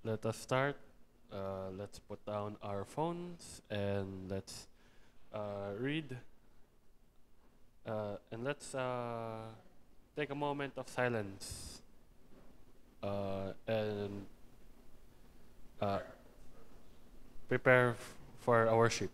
let us start. Let's put down our phones and let's read. And let's take a moment of silence and uh, prepare for our worship.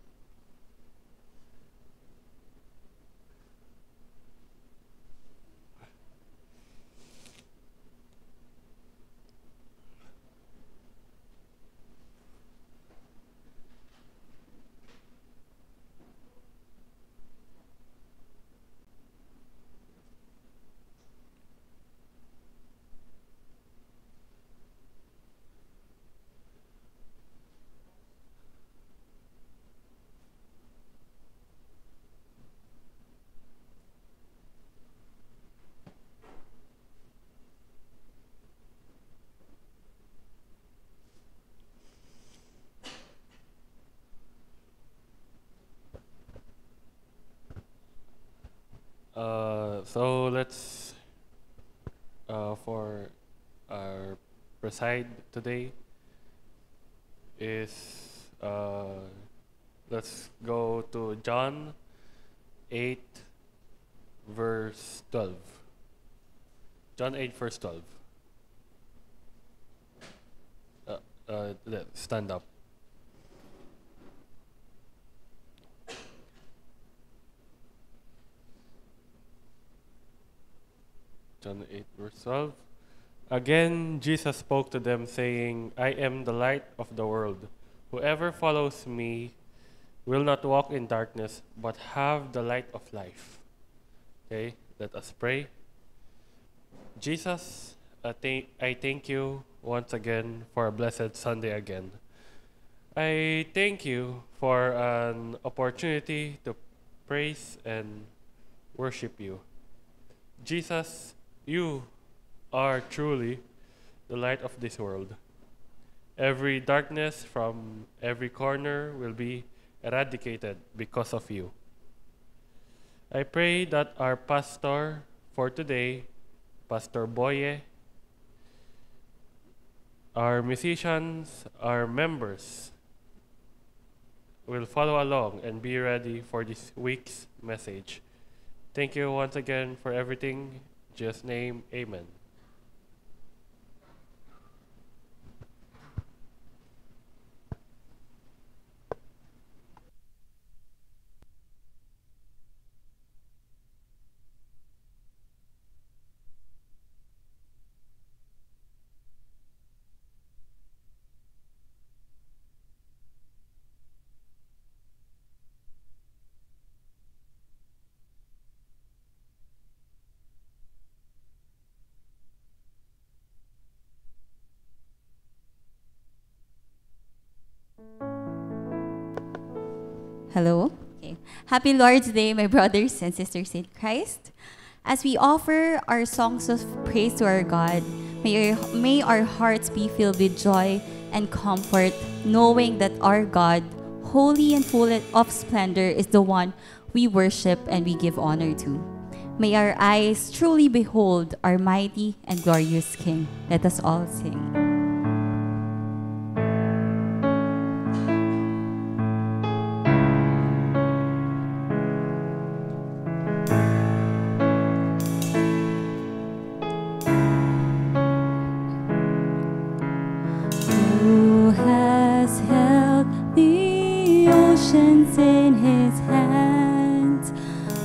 So let's for our preside today is let's go to John 8 verse 12. John 8 verse 12. Stand up. John 8 verse 12. Again, Jesus spoke to them, saying, I am the light of the world. Whoever follows me will not walk in darkness, but have the light of life. Okay, let us pray. Jesus, I thank you once again for a blessed Sunday again. I thank you for an opportunity to praise and worship you. Jesus, you are truly the light of this world. Every darkness from every corner will be eradicated because of you. I pray that our pastor for today, Pastor Boye, our musicians, our members, will follow along and be ready for this week's message. Thank you once again for everything. In Jesus' name, amen. Hello. Okay. Happy Lord's Day, my brothers and sisters in Christ. As we offer our songs of praise to our God, may our hearts be filled with joy and comfort, knowing that our God, holy and full of splendor, is the one we worship and we give honor to. May our eyes truly behold our mighty and glorious King. Let us all sing. In his hands,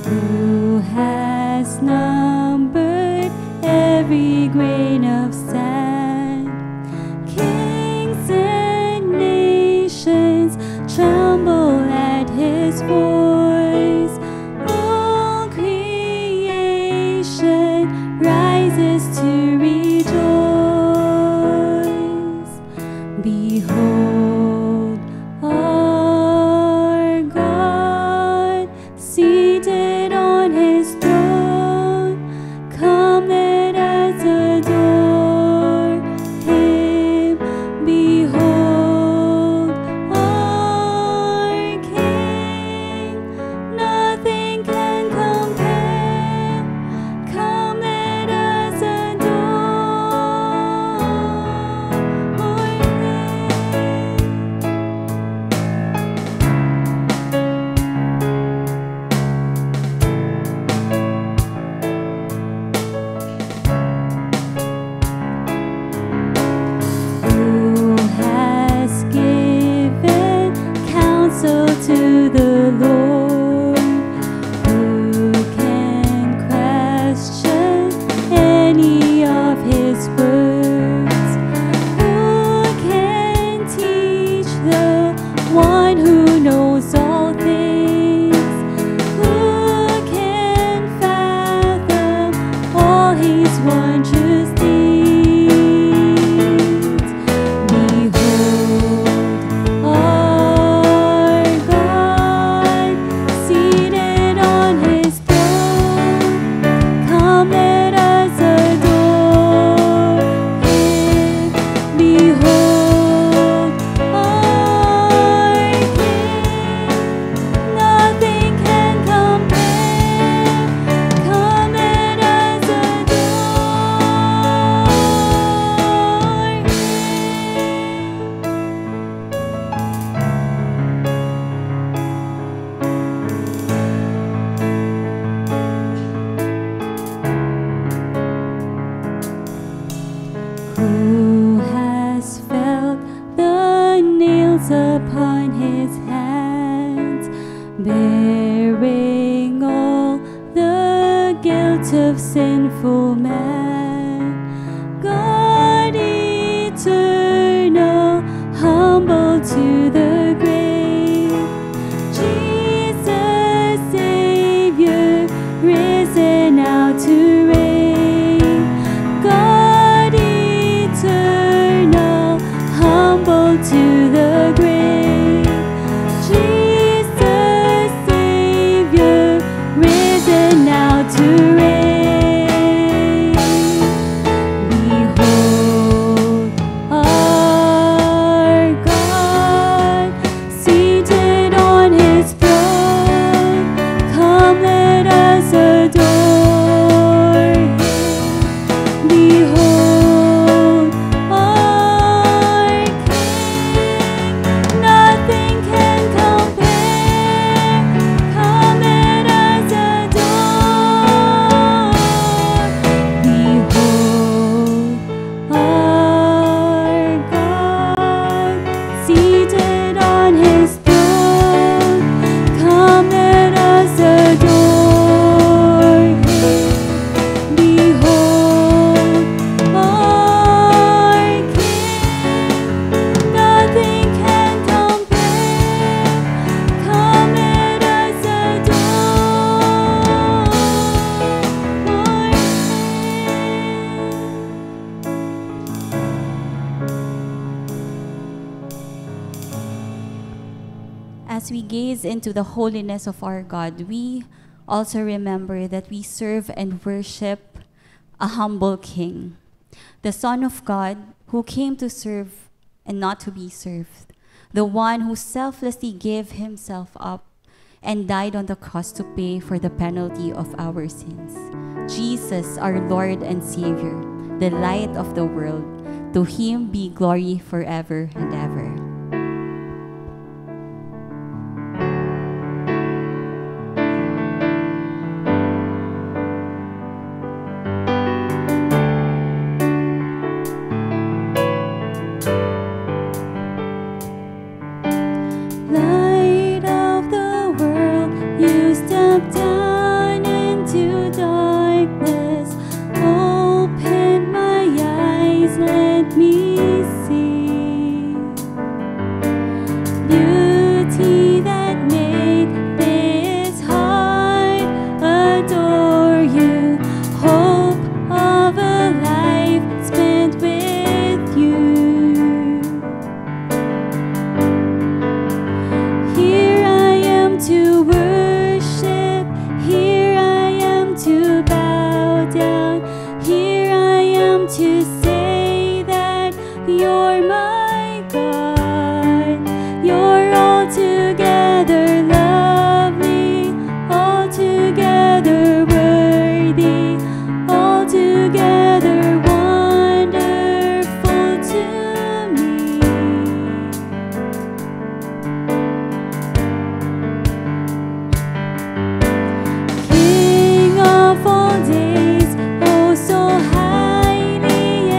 who has numbered every grain of sand. Kings and nations tremble at his voice. All creation rises to rejoice. Behold, seated on his throne, come let us adore. His wondrous deeds. Behold, our God, seated on His throne. Come, let us adore Him. Behold, our King. Nothing can compare. Come, let us adore Him. Who has felt the nails upon His hands, bearing all the guilt of sinful man? God eternal, humble to the grave, Jesus Savior, risen now to reign. God eternal, humble to the grave, Jesus Savior, risen now to reign. Behold, our God, seated on His throne. Come, let us adore Him. Behold, our King. Nothing can compare. Come, let us adore. Behold, our God, seated on His throne. Come, let us adore Him. Behold, our King. Nothing can compare. Come, let us adore As we gaze into the holiness of our God, we also remember that we serve and worship a humble King, the Son of God who came to serve and not to be served, the one who selflessly gave Himself up and died on the cross to pay for the penalty of our sins. Jesus, our Lord and Savior, the light of the world, to Him be glory forever and ever. Light of the world, you step down into darkness. Open my eyes, let me see beauty that made this heart adore you. Hope of a life spent with you. Here I am to worship, here I am to bow down, here I am to say that you're my God. You're altogether lovely, altogether worthy, altogether wonderful to me. King of all days, oh so highly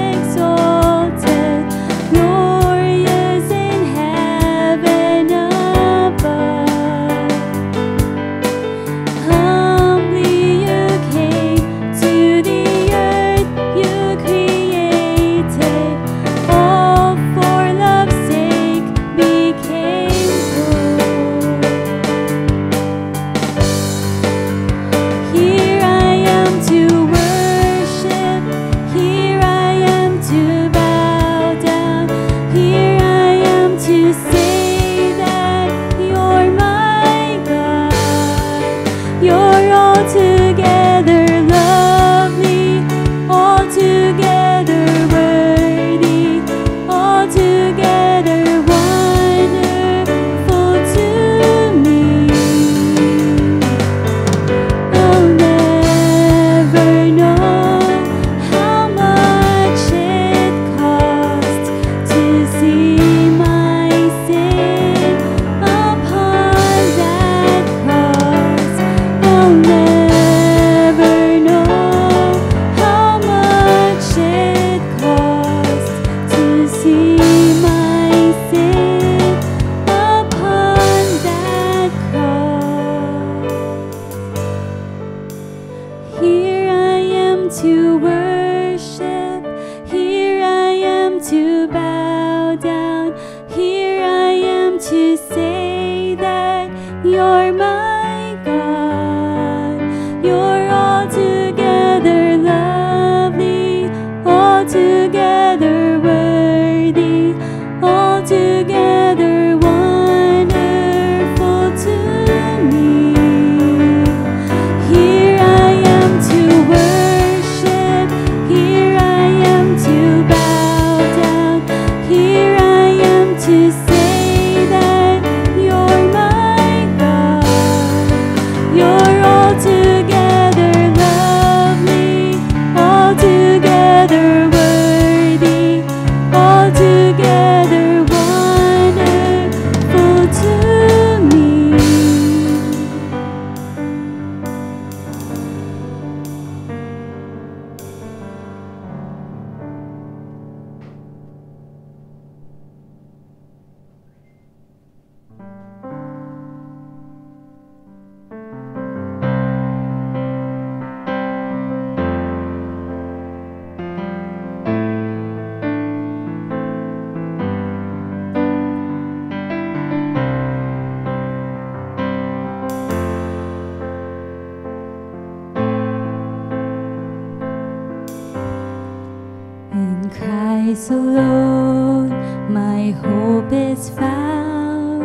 Christ alone my hope is found.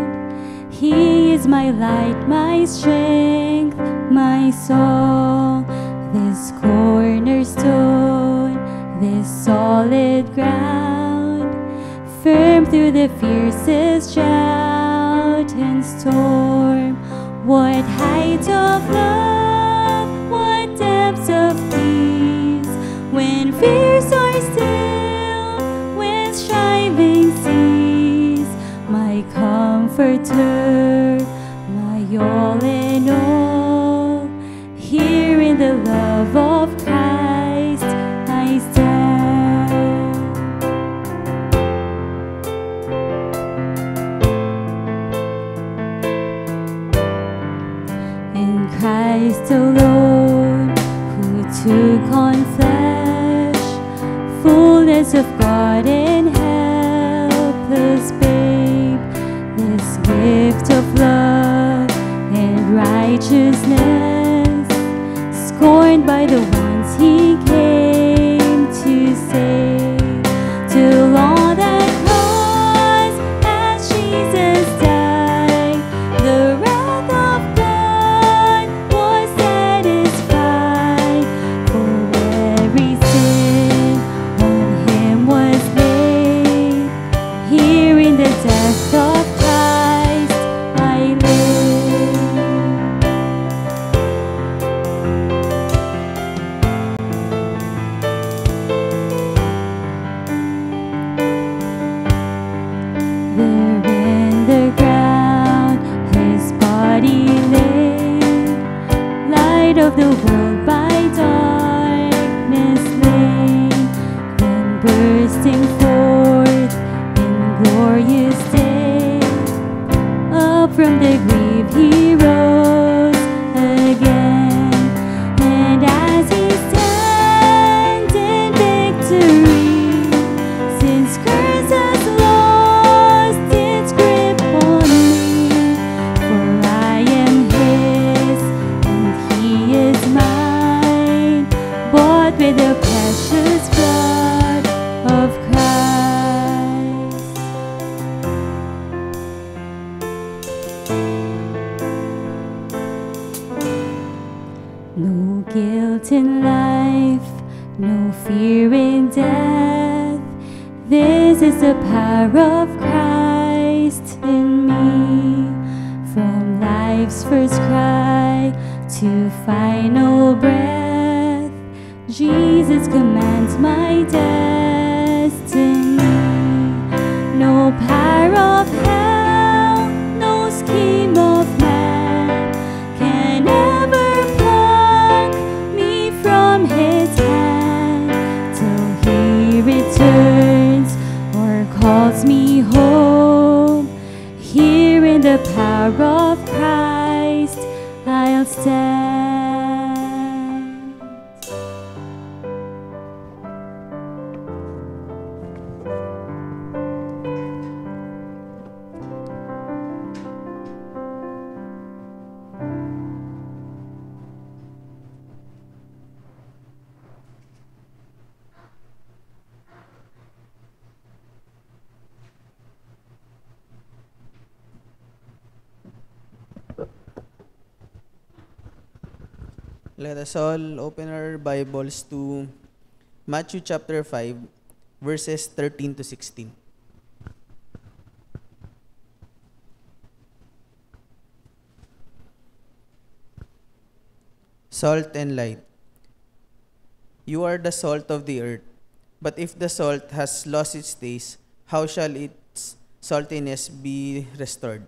He is my light, my strength, my song. This cornerstone, this solid ground, firm through the fiercest drought and storm. What height of love, what depths of peace, when fears are still, when striving cease. My comforter, my all in all, here in the love of Christ I stand. In Christ alone, who took on flesh, fullness of God and helpless babe, this gift of love and righteousness, scorned by the ones he came to save, till all that cost as Jesus died, the wrath of God was satisfied. For every sin on him was laid, here in the death of Christ I live. There in the ground his body lay, light of the world by darkness slain, then bursting forth in glorious day, up from the grave he rose again. And as he stands in victory, since curse has lost its grip on me, for I am his and he is mine, bought with the precious blood of Christ. No guilt in life, no fear in death. This is the power of Christ in me. From life's first cry to final breath, Jesus commands my destiny. No power of hell, no scheme of man can ever pluck me from his hand, till he returns or calls me home. Here in the power of Christ I'll stand. Let us all open our Bibles to Matthew chapter 5, verses 13 to 16. Salt and light. You are the salt of the earth, but if the salt has lost its taste, how shall its saltiness be restored?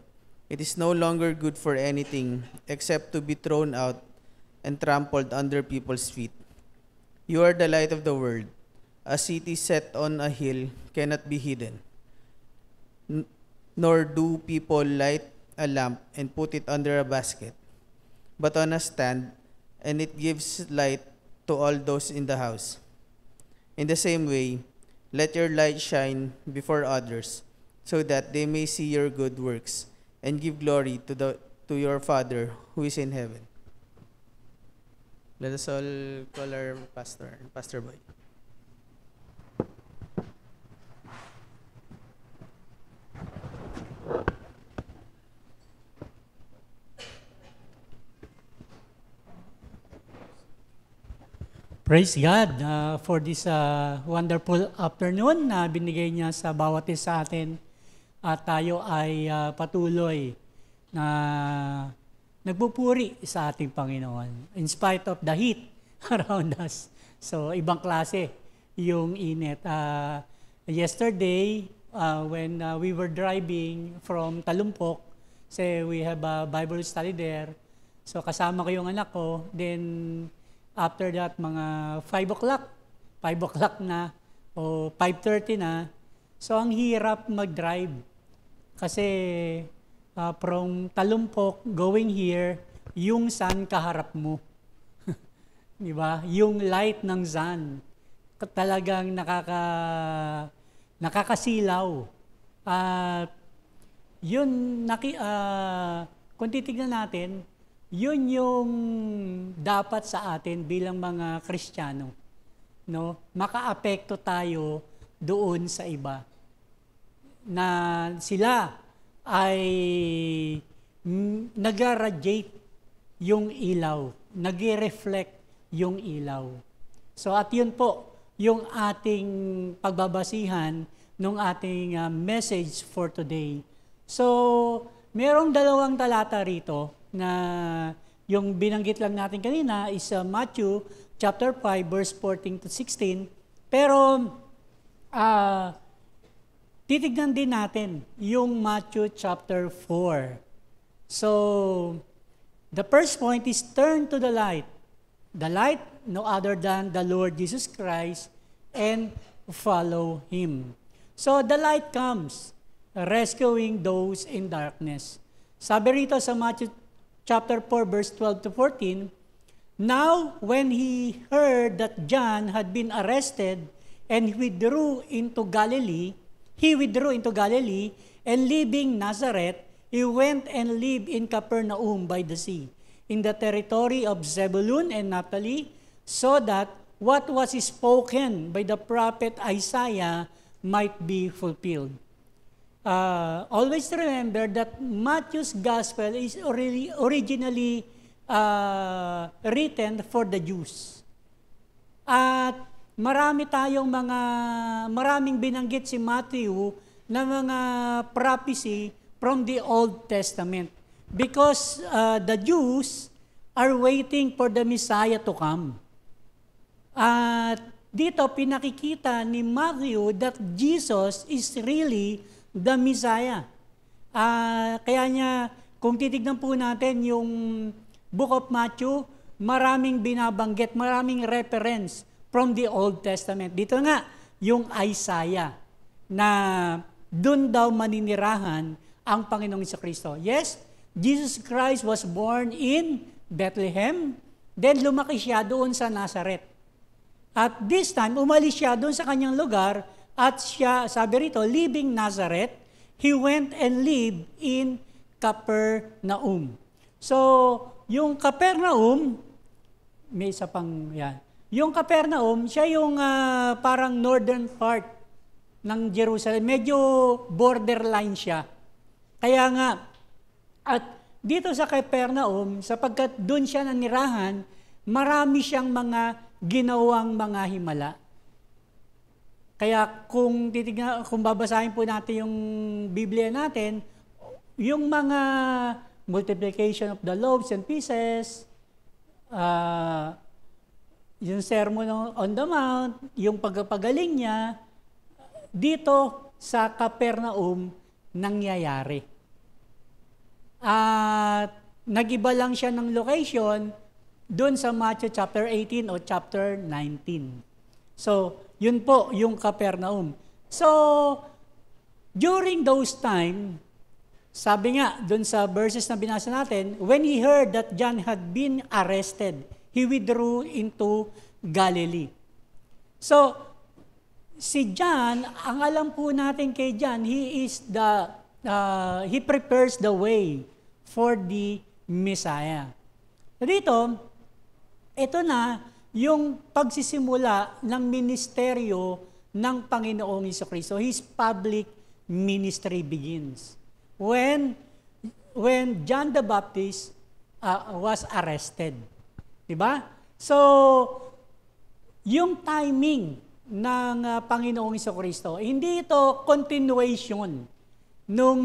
It is no longer good for anything except to be thrown out and trampled under people's feet. You are the light of the world. A city set on a hill cannot be hidden. Nor do people light a lamp and put it under a basket, but on a stand, and it gives light to all those in the house. In the same way, let your light shine before others, so that they may see your good works and give glory to your Father who is in heaven. Let us all call our pastor, Pastor Boy. Praise God for this wonderful afternoon na binigay niya sa bawat isa sa atin. At tayo ay patuloy na nagpupuri sa ating Panginoon in spite of the heat around us. So, ibang klase yung init. Yesterday, when we were driving from Talumpok, say we have a Bible study there. So, kasama ko yung anak ko. Then, after that, mga 5 o'clock na, o 5:30 na. So, ang hirap mag-drive. Kasi, from Talumpok, going here, yung sun kaharap mo. Di ba? Yung light ng sun, talagang nakakasilaw. At, yun, kung titignan natin, yun yung dapat sa atin bilang mga Kristiyano, no? Makaapekto tayo doon sa iba. Na sila ay nag-radiate yung ilaw, nag-reflect yung ilaw. So at yun po, yung ating pagbabasihan ng ating message for today. So, merong 2 talata rito na yung binanggit lang natin kanina is Matthew chapter 5 verse 14 to 16. Pero titignan din natin yung Matthew chapter 4. So, the first point is turn to the light. The light, no other than the Lord Jesus Christ, and follow Him. So, the light comes, rescuing those in darkness. Sabi rito sa Matthew chapter 4, verse 12 to 14, Now, when he heard that John had been arrested and withdrew into Galilee, and leaving Nazareth, he went and lived in Capernaum by the sea, in the territory of Zebulun and Naphtali, so that what was spoken by the prophet Isaiah might be fulfilled. Always remember that Matthew's gospel is originally written for the Jews. At maraming binanggit si Matthew na mga prophecy from the Old Testament. Because the Jews are waiting for the Messiah to come. At dito pinakikita ni Matthew that Jesus is really the Messiah. Kaya niya, kung titignan po natin yung Book of Matthew, maraming binabanggit, maraming reference from the Old Testament. Dito nga, yung Isaiah, na dun daw maninirahan ang Panginoong Kristo. Yes, Jesus Christ was born in Bethlehem, then lumaki siya doon sa Nazareth. At this time, umalis siya doon sa kanyang lugar, at siya, sabi rito, leaving Nazareth, he went and lived in Capernaum. So, yung Capernaum, may isa pang yan. Yung Capernaum, siya yung parang northern part ng Jerusalem. Medyo borderline siya. Kaya nga, at dito sa Capernaum, sapagkat doon siya nanirahan, marami siyang mga ginawang mga himala. Kaya kung babasahin po natin yung Biblia natin, yung mga multiplication of the loaves and pieces, yung Sermon on the Mount, yung pagpagaling niya, dito sa Capernaum nangyayari. At nag-iba lang siya ng location doon sa Matthew chapter 18 o chapter 19. So, yun po yung Capernaum. So, during those time, sabi nga doon sa verses na binasa natin, when he heard that John had been arrested, he withdrew into Galilee. So, si John, ang alam po natin kay John, he prepares the way for the Messiah. Dito, ito na yung pagsisimula ng ministeryo ng Panginoong Jesucristo. His public ministry begins. When John the Baptist was arrested. Diba? So, yung timing ng Panginoong Jesucristo, hindi ito continuation nung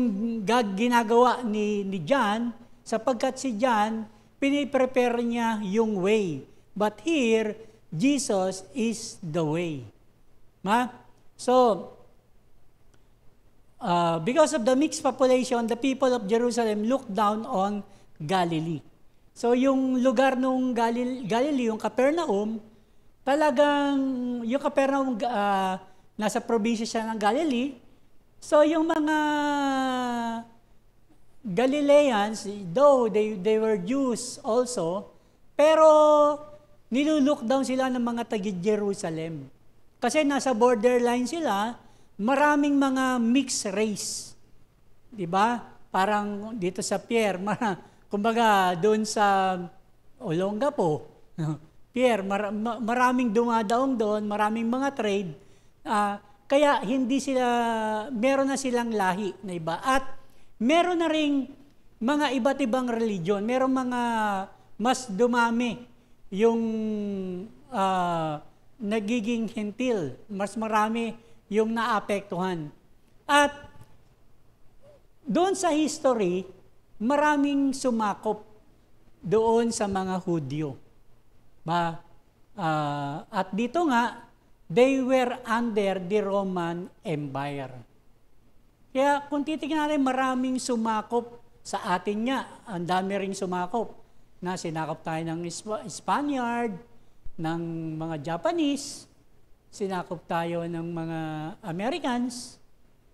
ginagawa ni John, sapagkat si John, piniprepare niya yung way. But here, Jesus is the way. So, because of the mixed population, the people of Jerusalem looked down on Galilee. So, yung lugar nung Galilee, yung Capernaum, talagang yung Capernaum, nasa probinsya siya ng Galilee. So, yung mga Galileans, though they were Jews also, pero nilulook down sila ng mga taga-Jerusalem. Kasi nasa borderline sila, maraming mga mixed race. Diba? Parang dito sa Pierre, kumbaga doon sa Olongapo, Pierre, maraming dumadaong doon, maraming mga trade. Kaya hindi sila, meron na silang lahi na iba. At meron na ring mga iba't ibang religion. Meron mga mas dumami yung nagiging hentil. Mas marami yung naapektuhan. At doon sa history, maraming sumakop doon sa mga Hudyo. At dito nga, they were under the Roman Empire. Kaya kung titignan natin, maraming sumakop sa atin nga. Ang dami ring sumakop na sinakop tayo ng Spaniard, ng mga Japanese, sinakop tayo ng mga Americans.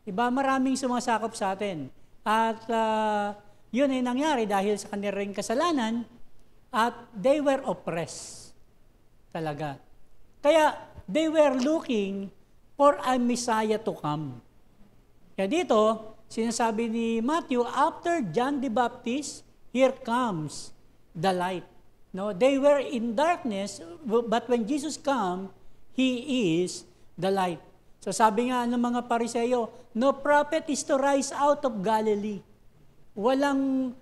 Diba? Maraming sumasakop sa atin. At yun ay nangyari dahil sa kanilang kasalanan at they were oppressed talaga. Kaya they were looking for a Messiah to come. Kaya dito, sinasabi ni Matthew, after John the Baptist, here comes the light. No, they were in darkness, but when Jesus come, He is the light. So sabi nga ng mga Pariseo, no prophet is to rise out of Galilee. Walang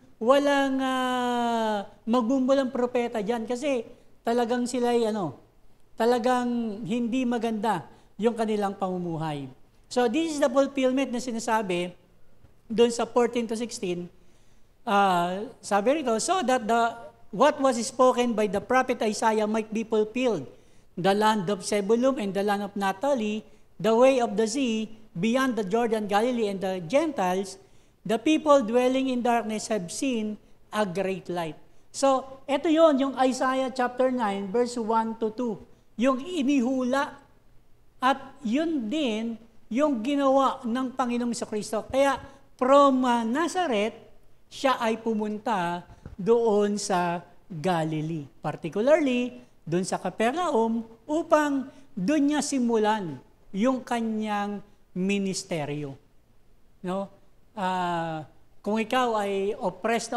magmumulang propeta diyan kasi talagang sila talagang hindi maganda yung kanilang pamumuhay. So this is the fulfillment na sinasabi doon sa 14 to 16. Sabi rito, so that what was spoken by the prophet Isaiah might be fulfilled. The land of Zebulun and the land of Naphtali, the way of the sea, beyond the Jordan, Galilee, and the Gentiles, the people dwelling in darkness have seen a great light. So, ito yon yung Isaiah chapter 9, verse 1 to 2. Yung inihula. At yun din, yung ginawa ng Panginoong Jesucristo. Kaya, from Nazareth, siya ay pumunta doon sa Galilee. Particularly, doon sa Capernaum, upang doon niya simulan yung kanyang ministeryo. No? Kung ikaw ay oppressed,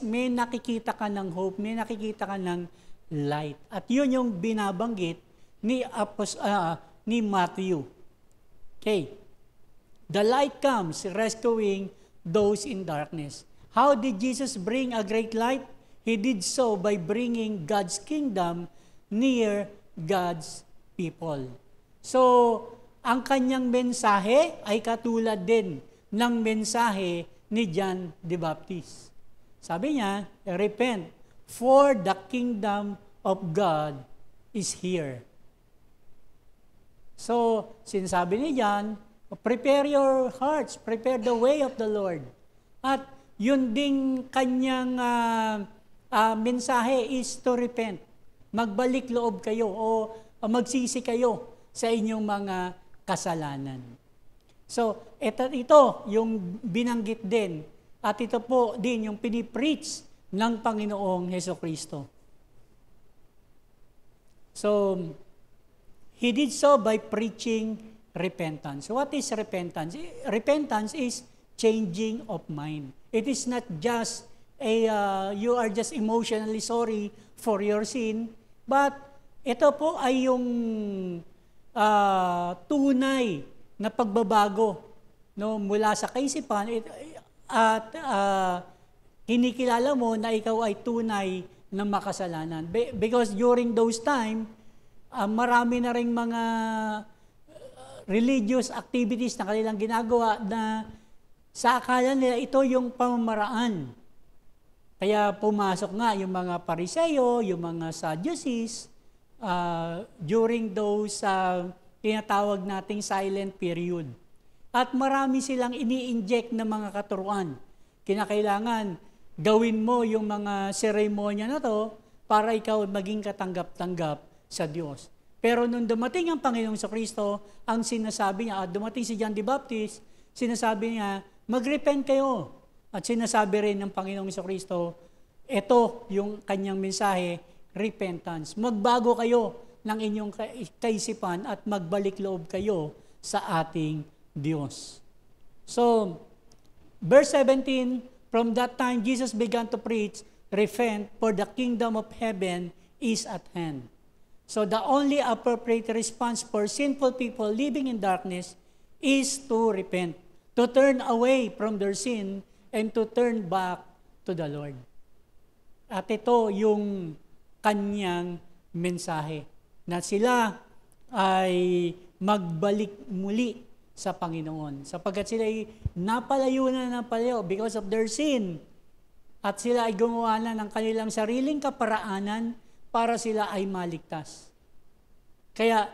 may nakikita ka ng hope, may nakikita ka ng light. At yun yung binabanggit ni Matthew. Okay. The light comes rescuing those in darkness. How did Jesus bring a great light? He did so by bringing God's kingdom near God's people. So, ang kanyang mensahe ay katulad din ng mensahe ni John the Baptist. Sabi niya, repent, for the kingdom of God is here. So, sinasabi ni John, prepare your hearts, prepare the way of the Lord. At yun ding kanyang mensahe is to repent. Magbalik loob kayo o magsisi kayo sa inyong mga kasalanan. So, ito yung binanggit din. At ito po din yung pinipreach ng Panginoong Jesucristo. So, He did so by preaching repentance. What is repentance? Repentance is changing of mind. It is not just you are just emotionally sorry for your sin, but ito po ay yung tunay na pagbabago mula sa kaisipan at kinikilala mo na ikaw ay tunay na makasalanan. Because during those time, marami na ring mga religious activities na kanilang ginagawa na sa akala nila ito yung pamamaraan. Kaya pumasok nga yung mga Pariseo, yung mga Sadducees, during those tinatawag nating silent period. At marami silang ini-inject na mga katuruan. Kinakailangan gawin mo yung mga seremonya na to para ikaw maging katanggap-tanggap sa Diyos. Pero nung dumating ang Panginoong Kristo, ang sinasabi niya, at dumating si John the Baptist, sinasabi niya, mag-repent kayo. At sinasabi rin ng Panginoong Kristo, ito yung kanyang mensahe, repentance. Magbago kayo ng inyong kaisipan at magbalik loob kayo sa ating Diyos. So, verse 17, from that time Jesus began to preach, repent, for the kingdom of heaven is at hand. So the only appropriate response for sinful people living in darkness is to repent, to turn away from their sin and to turn back to the Lord. At ito yung kanyang mensahe, na sila ay magbalik muli sa Panginoon. Sapagkat sila ay napalayo na because of their sin. At sila ay gumawa na ng kanilang sariling kaparaanan para sila ay maligtas. Kaya,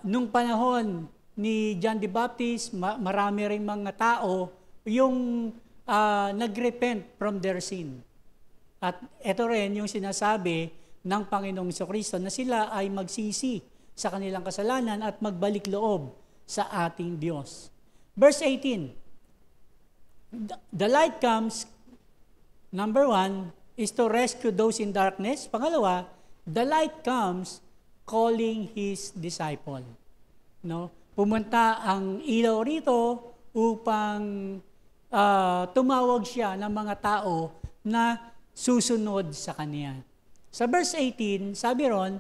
nung panahon ni John the Baptist, marami ring mga tao yung nagrepent from their sin. At ito rin yung sinasabi ng Panginoong Kristo na sila ay magsisi sa kanilang kasalanan at magbalik loob sa ating Diyos. Verse 18, the light comes, number 1, is to rescue those in darkness. Pangalawa, the light comes calling His disciple. No? Pumunta ang ilaw rito upang tumawag siya ng mga tao na susunod sa Kanya. Sa verse 18, sabi ron,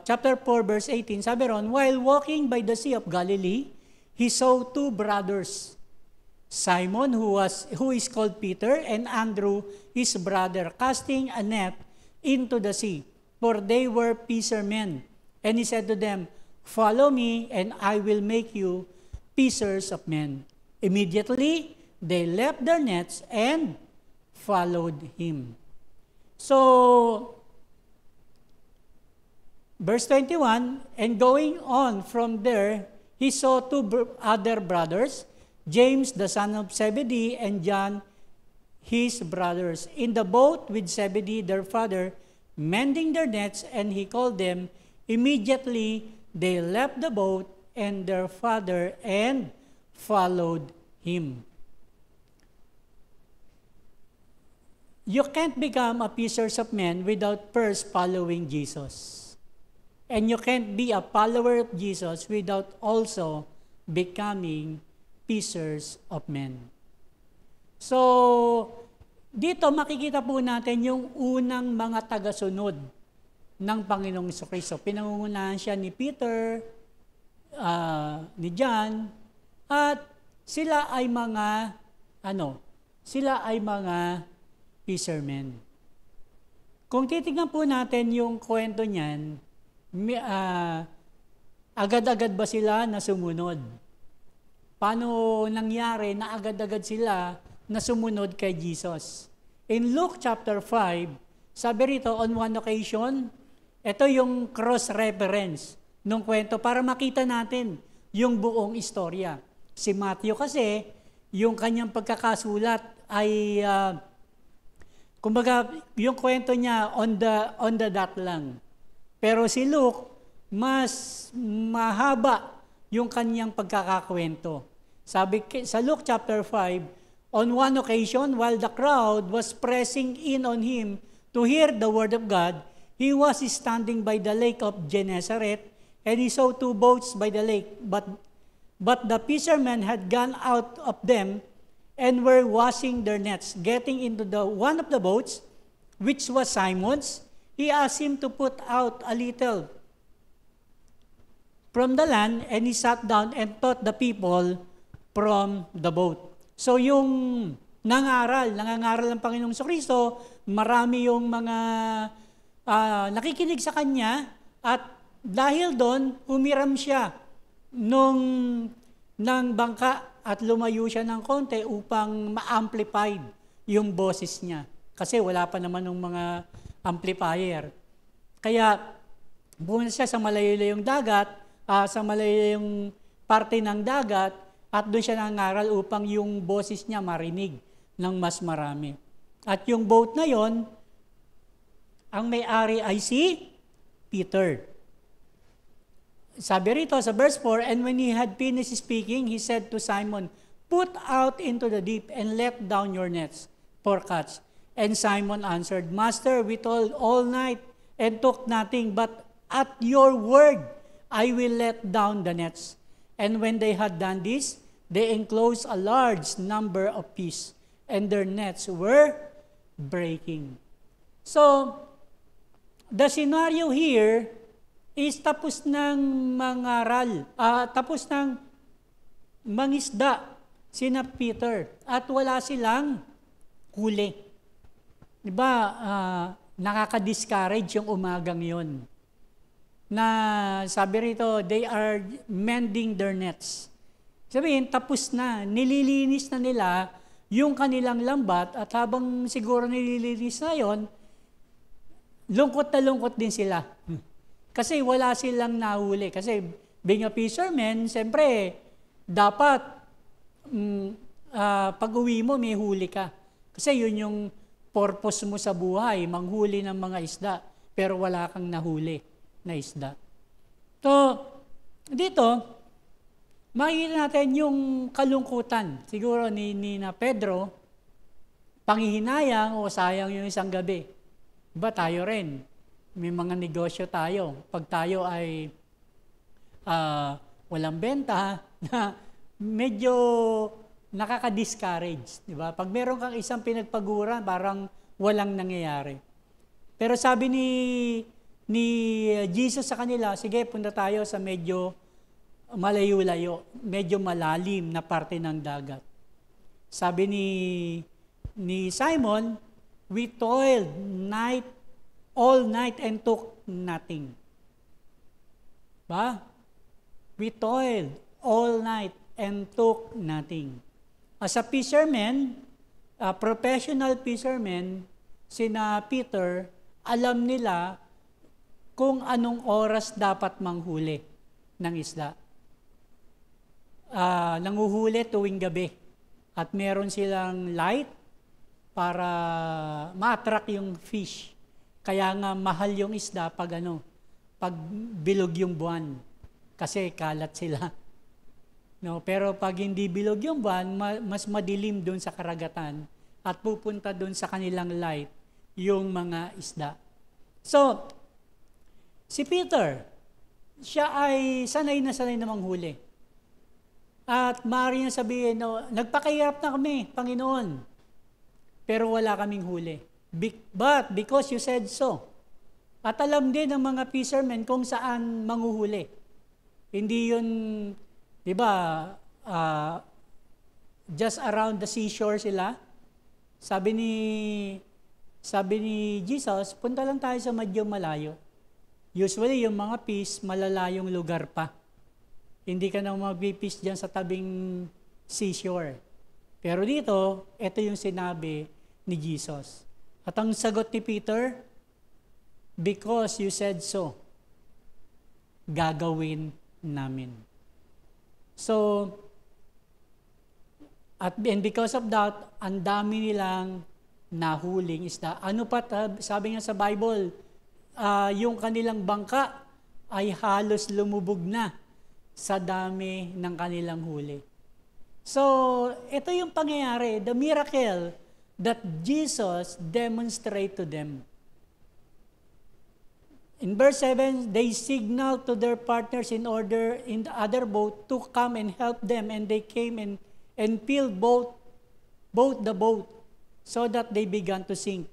chapter 4, verse 18, sabi ron, while walking by the Sea of Galilee, He saw two brothers, Simon, who is called Peter, and Andrew, his brother, casting a net into the sea, for they were fishermen. And He said to them, follow me, and I will make you fishers of men. Immediately, they left their nets and followed Him. So, verse 21, and going on from there, He saw two other brothers, James, the son of Zebedee, and John, his brothers, in the boat with Zebedee, their father, mending their nets, and He called them. Immediately, they left the boat and their father and followed Him. You can't become a fisher of men without first following Jesus. And you can't be a follower of Jesus without also becoming fishers of men. So, dito makikita po natin yung unang mga tagasunod ng Panginoong Kristo. Pinangungunahan siya ni Peter, ni John, at sila ay mga, sila ay mga fishermen. Kung titignan po natin yung kwento niyan, agad-agad ba sila na sumunod? Paano nangyari na agad-agad sila na sumunod kay Jesus? In Luke chapter 5, sabi rito, on one occasion, ito yung cross-reference nung kwento para makita natin yung buong istorya. Si Matthew kasi, yung kanyang pagkakasulat ay, kumbaga, yung kwento niya on the dot lang. Pero si Luke, mas mahaba yung kanyang pagkakakwento. Sabi sa Luke chapter 5, on one occasion, while the crowd was pressing in on Him to hear the word of God, He was standing by the lake of Gennesaret, and He saw two boats by the lake, but the fishermen had gone out of them and were washing their nets. Getting into one of the boats, which was Simon's, He asked him to put out a little from the land, and He sat down and taught the people from the boat. So yung nangangaral ng Panginoong Kristo, marami yung mga nakikinig sa Kanya At dahil doon, humiram siya ng bangka at lumayo siya ng konti upang ma-amplified yung boses niya. Kasi wala pa naman ng mga amplifier. Kaya pumunta siya sa malayo-layong dagat, sa malayo-layong parte ng dagat, at doon siya nangaral upang yung boses niya marinig ng mas marami. At yung boat na yon, ang may-ari ay si Peter. Sabi rito sa verse 4, and when he had finished speaking, he said to Simon, put out into the deep and let down your nets for catch. And Simon answered, Master, we toiled all night and took nothing, but at your word I will let down the nets. And when they had done this, they enclosed a large number of fish, and their nets were breaking. So, the scenario here is tapos ng mangaral, tapos ng mangisda sina Peter at wala silang huli. Diba, nakaka-discourage yung umagang yon. Na sabi rito, they are mending their nets. Sabihin, tapos na, nililinis na nila yung kanilang lambat at habang siguro nililinis na yon, lungkot na lungkot din sila. Kasi wala silang nahuli. Kasi being a fisherman, siyempre, dapat pag uwi mo, may huli ka. Kasi yun yung purpose mo sa buhay, manghuli ng mga isda, pero wala kang nahuli na isda. So, dito, makikita natin yung kalungkutan, siguro ni na Pedro, panghihinayang o sayang yung isang gabi. Diba tayo rin? May mga negosyo tayo. Pag tayo ay walang benta, na medyo nakaka-discourage. Diba? Pag meron kang isang pinagpaguran, parang walang nangyayari. Pero sabi ni Jesus sa kanila, sige, punta tayo sa medyo malayo-layo, medyo malalim na parte ng dagat. Sabi ni Simon, we toiled all night and took nothing. Ba? We toiled all night and took nothing. As a fisherman, a professional fisherman, sina Peter, alam nila kung anong oras dapat manghuli ng isda. Nanguhuli tuwing gabi. At meron silang light para ma-attract yung fish. Kaya nga mahal yung isda pag bilog yung buwan. Kasi kalat sila. No, pero pag hindi bilog yung buwan, mas madilim doon sa karagatan at pupunta doon sa kanilang light yung mga isda. So, si Peter, siya ay sanay na manghuli. At maaari niya sabihin, no, nagpakahirap na kami, Panginoon, pero wala kaming huli. But because you said so. At alam din ng mga fishermen kung saan manguhuli. Hindi yun, di ba, just around the seashore sila. Sabi ni Jesus, punta lang tayo sa medyo malayo. Usually, yung mga fish, malalayong lugar pa. Hindi ka na mag-fish dyan sa tabing seashore. Pero dito, ito yung sinabi ni Jesus. At ang sagot ni Peter, because you said so, gagawin namin. So, and because of that, ang dami nilang nahuling isda. Ano pa, sabi nga sa Bible, yung kanilang bangka ay halos lumubog na sa dami ng kanilang huli. So, ito yung pangyayari, the miracle that Jesus demonstrated to them. In verse 7, they signaled to their partners in the other boat to come and help them, and they came and filled both the boat, so that they began to sink.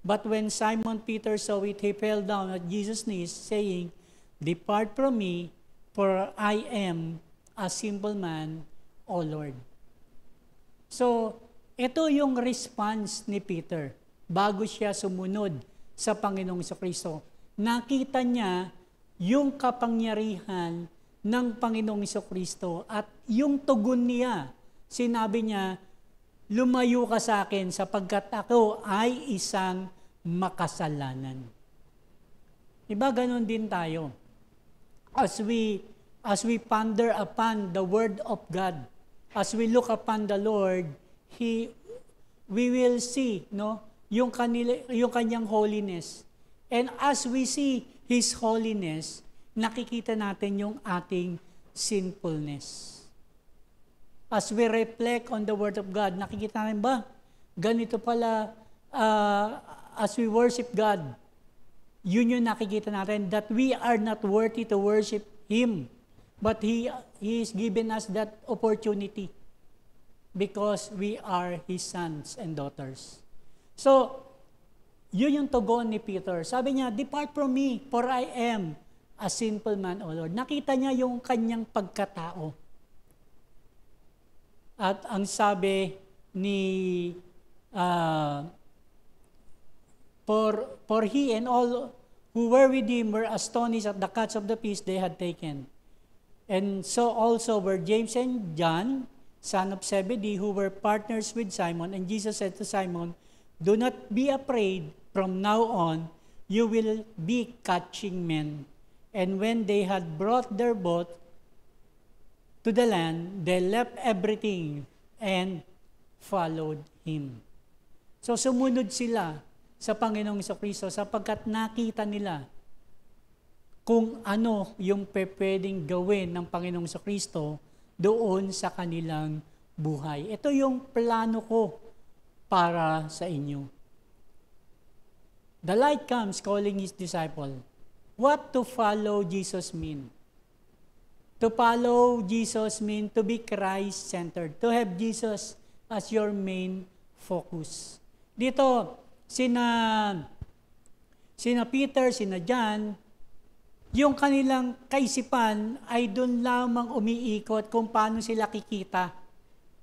But when Simon Peter saw it, he fell down at Jesus' knees, saying, Depart from me, for I am a simple man, O Lord. So, ito yung response ni Peter bago siya sumunod sa Panginoong Kristo. Nakita niya yung kapangyarihan ng Panginoong Kristo at yung tugon niya. Sinabi niya, lumayo ka sa akin sapagkat ako ay isang makasalanan. Diba ganon din tayo? As we ponder upon the Word of God, as we look upon the Lord, we will see, no, yung kanyang holiness. And as we see His holiness, nakikita natin yung ating sinfulness. As we reflect on the Word of God, nakikita natin ba, ganito pala, as we worship God, yun yung nakikita natin, that we are not worthy to worship Him, but He has given us that opportunity because we are His sons and daughters. So, yun yung tugon ni Peter. Sabi niya, depart from me, for I am a sinful man, O Lord. Nakita niya yung kanyang pagkatao. At ang sabi ni, for he and all who were with him were astonished at the catch of the fish they had taken. And so also were James and John, son of Zebedee, who were partners with Simon. And Jesus said to Simon, do not be afraid, from now on you will be catching men. And when they had brought their boat to the land, they left everything and followed Him. So sumunod sila sa Panginoong Kristo sapagkat nakita nila kung ano yung pwedeng gawin ng Panginoong Kristo doon sa kanilang buhay. Ito yung plano ko para sa inyo. The light comes calling His disciple. What to follow Jesus mean? To follow Jesus means to be Christ-centered, to have Jesus as your main focus. Dito, sina Peter, sina John, yung kanilang kaisipan ay doon lamang umiikot kung paano sila kikita,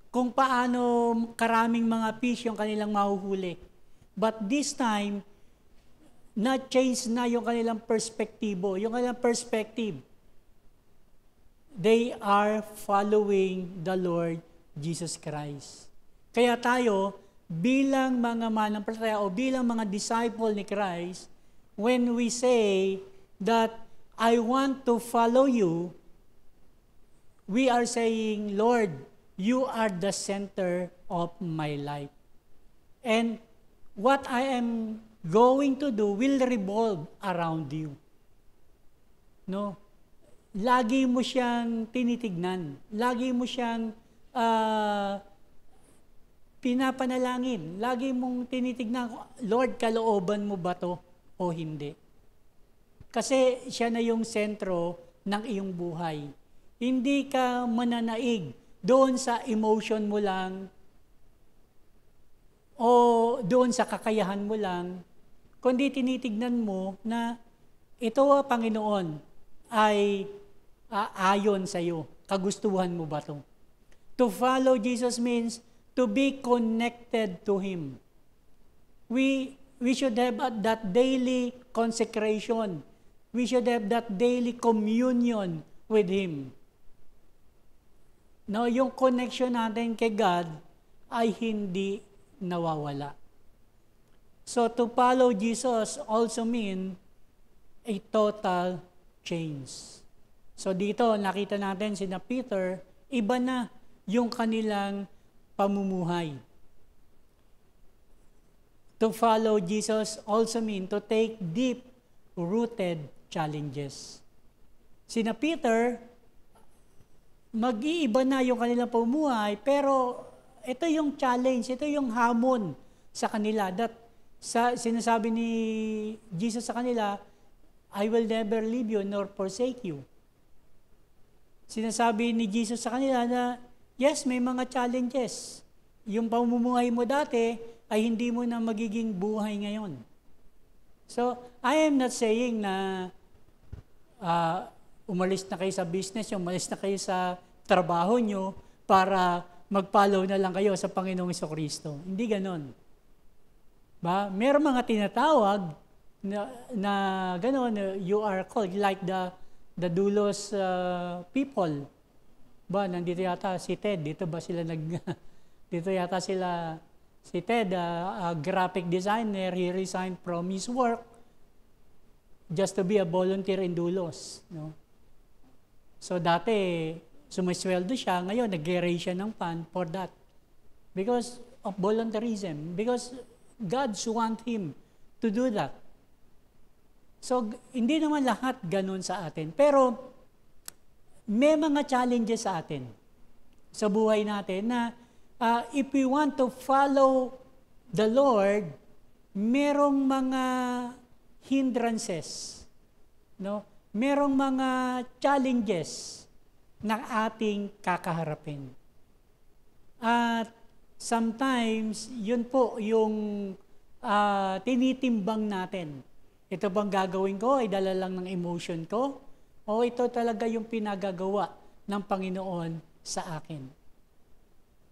kung paano karaming mga fish yung kanilang mahuhuli. But this time, na-change na yung kanilang perspektibo, yung kanilang perspective. They are following the Lord Jesus Christ. Kaya tayo, bilang mga manampalataya o bilang mga disciple ni Christ, when we say that I want to follow you, we are saying, Lord, you are the center of my life. And what I am going to do will revolve around you. No? Lagi mo siyang tinitignan. Lagi mo siyang pinapanalangin. Lagi mong tinitignan, Lord, kalooban mo ba to o hindi? Kasi siya na yung sentro ng iyong buhay. Hindi ka mananaig doon sa emotion mo lang o doon sa kakayahan mo lang, kundi tinitignan mo na ito, Panginoon, ay ayon sa iyo. Kagustuhan mo ba ito? To follow Jesus means to be connected to Him. We should have that daily consecration. We should have that daily communion with Him. No, yung connection natin kay God ay hindi nawawala. So to follow Jesus also mean a total change. So dito, nakita natin sina Peter, iba na yung kanilang pamumuhay. To follow Jesus also mean to take deep-rooted challenges. Sina Peter, mag-iiba na yung kanilang pamumuhay, pero ito yung challenge, ito yung hamon sa kanila. That sinasabi ni Jesus sa kanila, I will never leave you nor forsake you. Sinasabi ni Jesus sa kanila na, yes, may mga challenges. Yung pamumuhay mo dati ay hindi mo na magiging buhay ngayon. So, I am not saying na umalis na kayo sa business, umalis na kayo sa trabaho nyo para mag-follow na lang kayo sa Panginoong Kristo. Hindi ganon. Ba? Meron mga tinatawag na gano'n, you are called like the Doulos people. Ba, nandito yata si Ted, dito ba sila dito yata sila, si Ted, a graphic designer, he resigned from his work just to be a volunteer in Doulos. No? So dati, sumisweldo siya, ngayon nag-raise siya ng fund for that. Because of volunteerism, because God want him to do that. So, hindi naman lahat ganun sa atin. Pero, may mga challenges sa atin sa buhay natin na if we want to follow the Lord, merong mga hindrances, no? Merong mga challenges na ating kakaharapin. At sometimes, yun po yung tinitimbang natin. Ito bang gagawin ko ay dala lang ng emotion ko? O ito talaga yung pinagagawa ng Panginoon sa akin?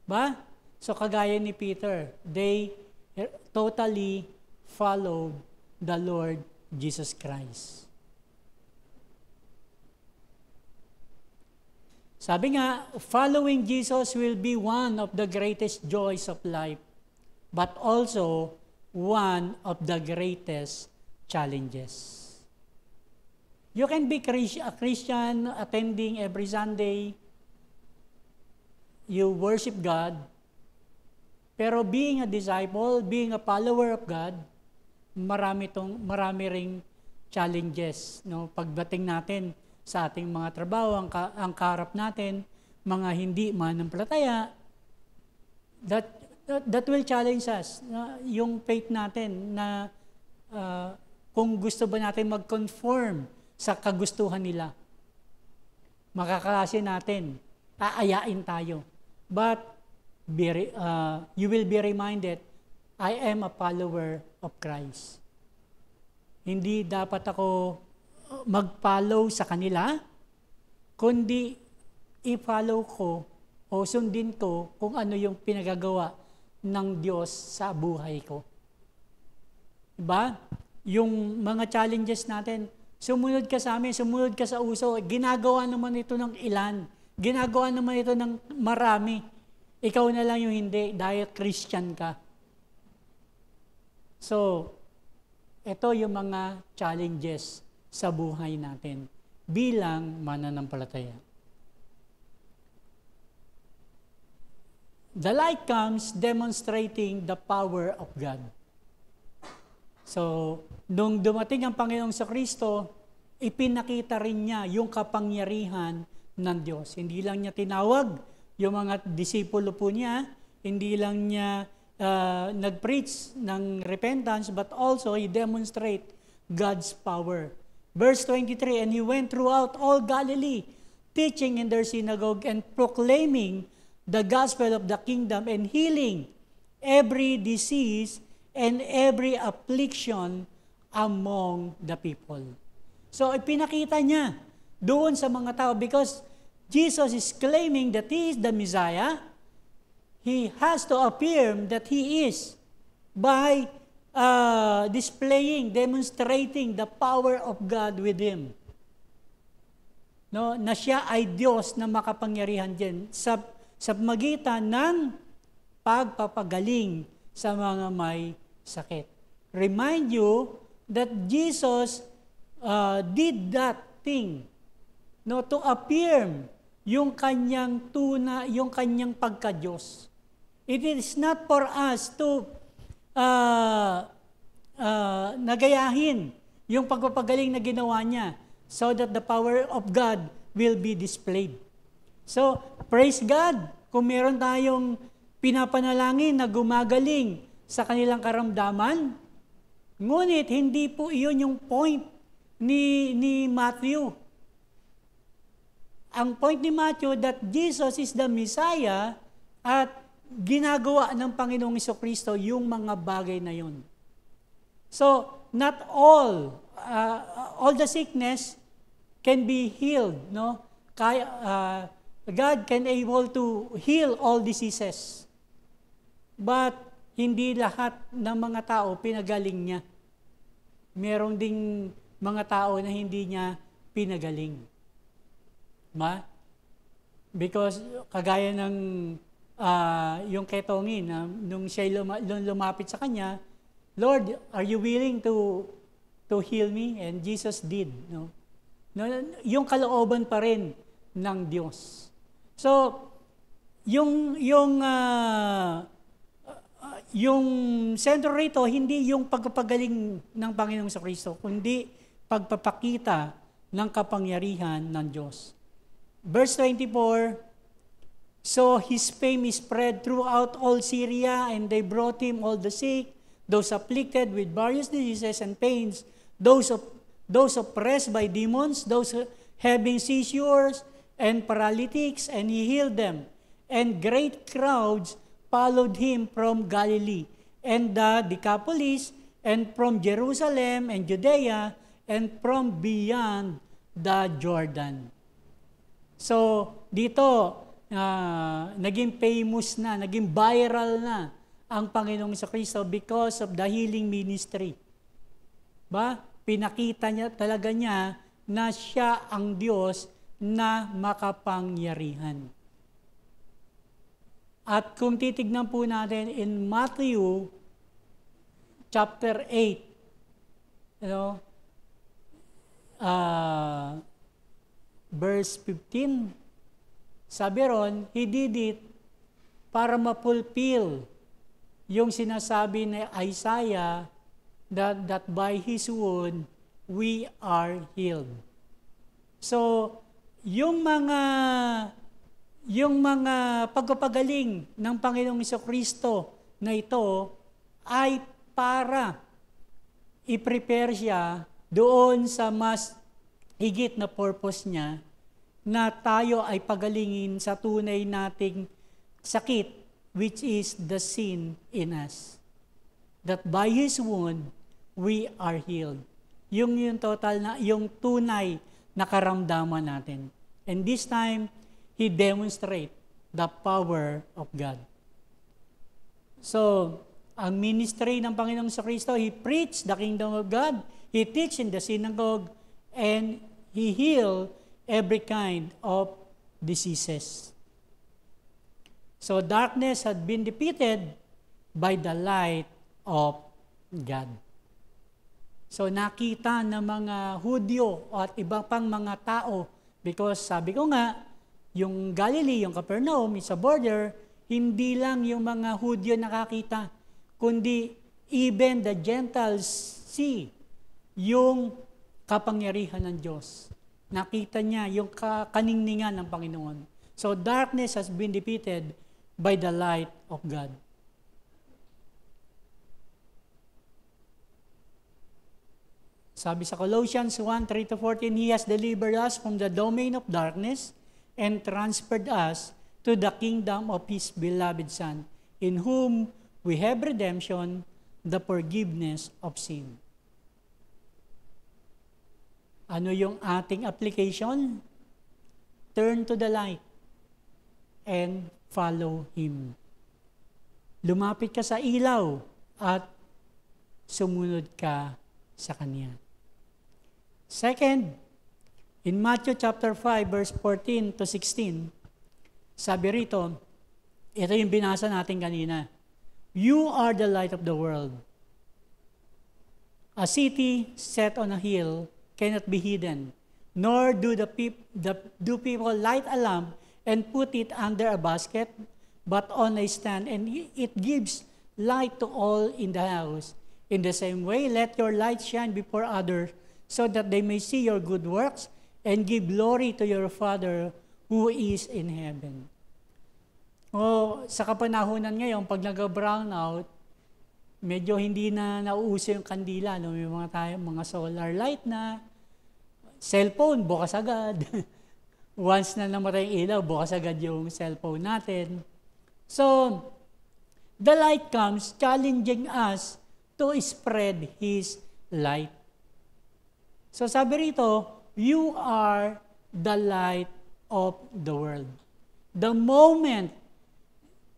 Ba? So kagaya ni Peter, they totally followed the Lord Jesus Christ. Sabi nga, following Jesus will be one of the greatest joys of life, but also one of the greatest challenges. You can be a Christian attending every Sunday, you worship God, pero being a disciple, being a follower of God, marami ring challenges, no? Pagdating natin sa ating mga trabaho, ang kaharap natin, mga hindi manampalataya, that will challenge us. Yung faith natin na kung gusto ba natin mag-conform sa kagustuhan nila, makakasin natin, aayain tayo. But you will be reminded, I am a follower of Christ. Hindi dapat ako mag-follow sa kanila, kundi i-follow ko o sundin ko kung ano yung pinagagawa ng Diyos sa buhay ko. Diba? Yung mga challenges natin, sumunod ka sa amin, sumunod ka sa uso, ginagawa naman ito ng ilan, ginagawa naman ito ng marami. Ikaw na lang yung hindi, dahil Christian ka. So, ito yung mga challenges sa buhay natin bilang mananampalataya. The light comes demonstrating the power of God. So, nung dumating ang Panginoong Kristo, ipinakita rin niya yung kapangyarihan ng Diyos. Hindi lang niya tinawag yung mga disipulo po niya, hindi lang niya nag-preach ng repentance, but also He demonstrate God's power. Verse 23, and He went throughout all Galilee, teaching in their synagogue and proclaiming the gospel of the kingdom and healing every disease and every affliction among the people. So, ipinakita niya doon sa mga tao because Jesus is claiming that He is the Messiah. He has to affirm that He is by demonstrating the power of God with Him. No, na siya ay Diyos na makapangyarihan din sa magitan ng pagpapagaling sa mga may sakit. Remind you that Jesus did that thing, no, to affirm yung kanyang yung kanyang pagka-Diyos. It is not for us to nagayahin yung pagpapagaling na ginawa niya so that the power of God will be displayed. So, praise God kung meron tayong pinapanalangin na gumagaling sa kanilang karamdaman. Ngunit, hindi po iyon yung point ni Matthew. Ang point ni Matthew that Jesus is the Messiah at ginagawa ng Panginoong Kristo yung mga bagay na yun. So, not all the sickness can be healed, no? God can able to heal all diseases. But hindi lahat ng mga tao pinagaling niya. merong ding mga tao na hindi niya pinagaling. Because kagaya ng yung kay Tongi, na nung siya lumapit sa kanya, Lord, are you willing to heal me? And Jesus did. No? Yung kalooban pa rin ng Diyos. So, yung sentro rito, hindi yung pagpapagaling ng Panginoong Kristo, kundi pagpapakita ng kapangyarihan ng Diyos. Verse 24, so his fame is spread throughout all Syria, and they brought him all the sick, those afflicted with various diseases and pains, those oppressed by demons, those having seizures and paralytics, and he healed them. And great crowds followed him from Galilee, and the Decapolis, and from Jerusalem and Judea, and from beyond the Jordan. So, dito, naging famous na, naging viral na ang Panginoong Kristo because of the healing ministry. Pinakita niya talaga niya na siya ang Diyos na makapangyarihan. At kung titignan po natin in Matthew chapter 8, verse 15, sabi ron, he did it para mapulfill yung sinasabi ni Isaiah that by his wound we are healed. So, yung mga pagpapagaling ng Panginoong Kristo na ito ay para i-prepare siya doon sa mas higit na purpose niya na tayo ay pagalingin sa tunay nating sakit, which is the sin in us. That by His wound, we are healed. Yung total na, yung tunay na karamdaman natin. And this time, He demonstrates the power of God. So, ang ministry ng Panginoong Kristo, He preached the kingdom of God, He teach in the synagogue, and He healed every kind of diseases. So, darkness had been defeated by the light of God. So, nakita ng mga Hudyo at iba pang mga tao, because sabi ko nga, yung Galilee, yung Capernaum, sa border, hindi lang yung mga Hudyo nakakita, kundi even the Gentiles see yung kapangyarihan ng Diyos. Nakita niya yung kaningningan ng Panginoon. So darkness has been defeated by the light of God. Sabi sa Colossians 1:3-14, He has delivered us from the domain of darkness and transferred us to the kingdom of His beloved Son, in whom we have redemption, the forgiveness of sin. Ano yung ating application? Turn to the light and follow Him. Lumapit ka sa ilaw at sumunod ka sa Kanya. Second, in Matthew chapter 5, verse 14-16, sabi rito, ito yung binasa natin kanina, you are the light of the world. A city set on a hill cannot be hidden, nor do people light a lamp and put it under a basket, but on a stand, and it gives light to all in the house. In the same way, let your light shine before others, so that they may see your good works and give glory to your Father who is in heaven. Sa kapanahunan ngayon, pag nag-brown out, medyo hindi na nauuso yung kandila. No? May mga solar light na, cellphone, bukas agad. Once na namatay yung ilaw, bukas agad yung cellphone natin. So, the light comes challenging us to spread His light. So sabi rito, you are the light of the world. The moment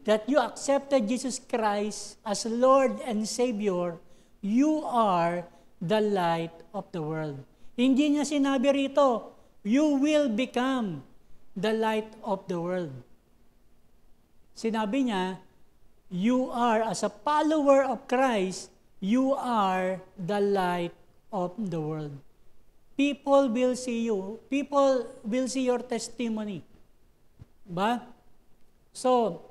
that you accepted Jesus Christ as Lord and Savior, you are the light of the world. Hindi niya sinabi rito, you will become the light of the world. Sinabi niya, you are, as a follower of Christ, you are the light of the world. People will see you. People will see your testimony. Ba? So,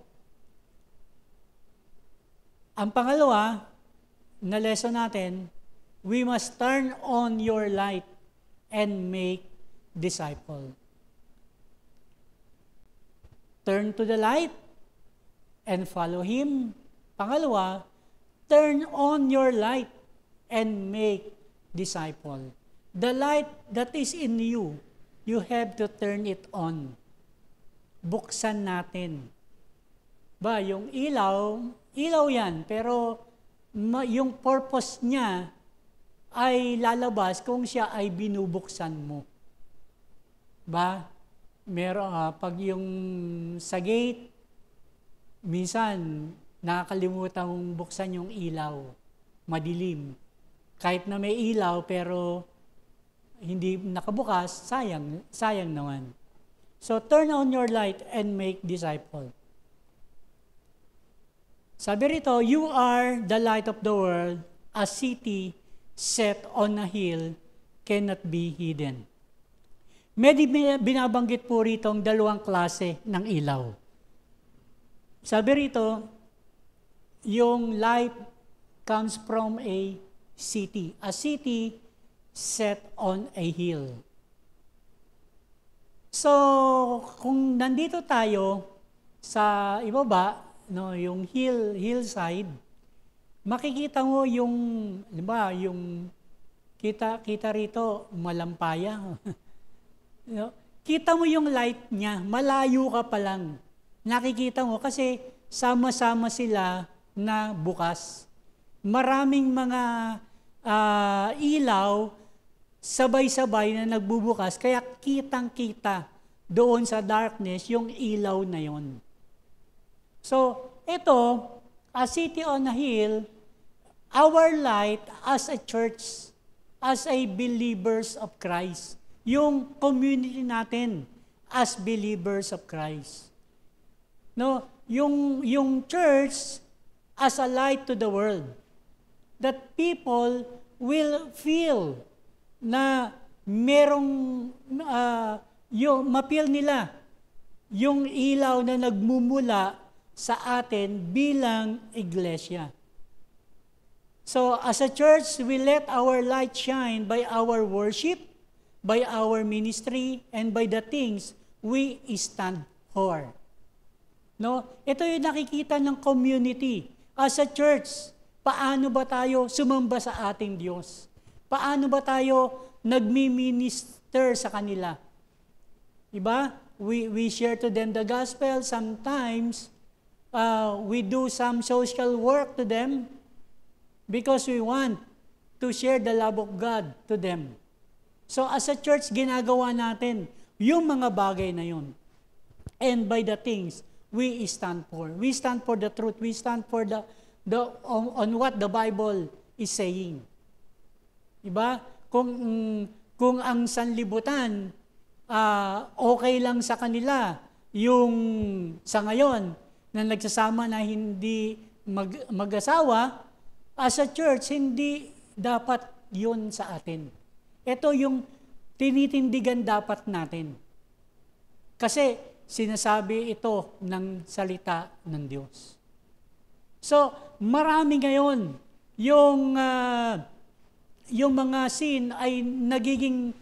ang pangalawa na lesson natin, we must turn on your light and make disciple. Turn to the light and follow Him. Pangalawa, turn on your light and make disciple. The light that is in you, you have to turn it on. Buksan natin. Ba, yung ilaw yan, pero yung purpose niya ay lalabas kung siya ay binubuksan mo. Ba? Pag yung sa gate, minsan nakakalimutan mong buksan yung ilaw. Madilim. Kahit na may ilaw pero hindi nakabukas, sayang naman. So turn on your light and make disciple. Sabi rito, you are the light of the world, a city set on a hill cannot be hidden. May binabanggit po rito ang dalawang klase ng ilaw. Sabi rito, yung light comes from a city set on a hill. So, kung nandito tayo sa ibaba, no, yung hillside, makikita mo yung, diba, yung kita rito, malampaya. No? Kita mo yung light niya, malayo ka pa lang. Nakikita mo kasi sama-sama sila na bukas. Maraming mga ilaw, sabay-sabay na nagbubukas, kaya kitang-kita doon sa darkness yung ilaw na yon. So, ito, a city on a hill, our light as a church, as a believers of Christ, yung community natin as believers of Christ. No, yung church as a light to the world, that people will feel na merong mapil nila yung ilaw na nagmumula sa atin bilang iglesia. So as a church, we let our light shine by our worship, by our ministry, and by the things we stand for. No? Ito yung nakikita ng community. As a church, paano ba tayo sumamba sa ating Diyos? Paano ba tayo nagmi-minister sa kanila? Diba? We share to them the gospel. Sometimes, we do some social work to them because we want to share the love of God to them. So as a church, ginagawa natin yung mga bagay na yun. And by the things we stand for. We stand for the truth. We stand for on what the Bible is saying. Diba? Kung ang sanlibutan, okay lang sa kanila yung sa ngayon na nagsasama na hindi mag-asawa, as a church, hindi dapat yun sa atin. Ito yung tinitindigan dapat natin. Kasi sinasabi ito ng salita ng Diyos. So, marami ngayon yung mga sin ay nagiging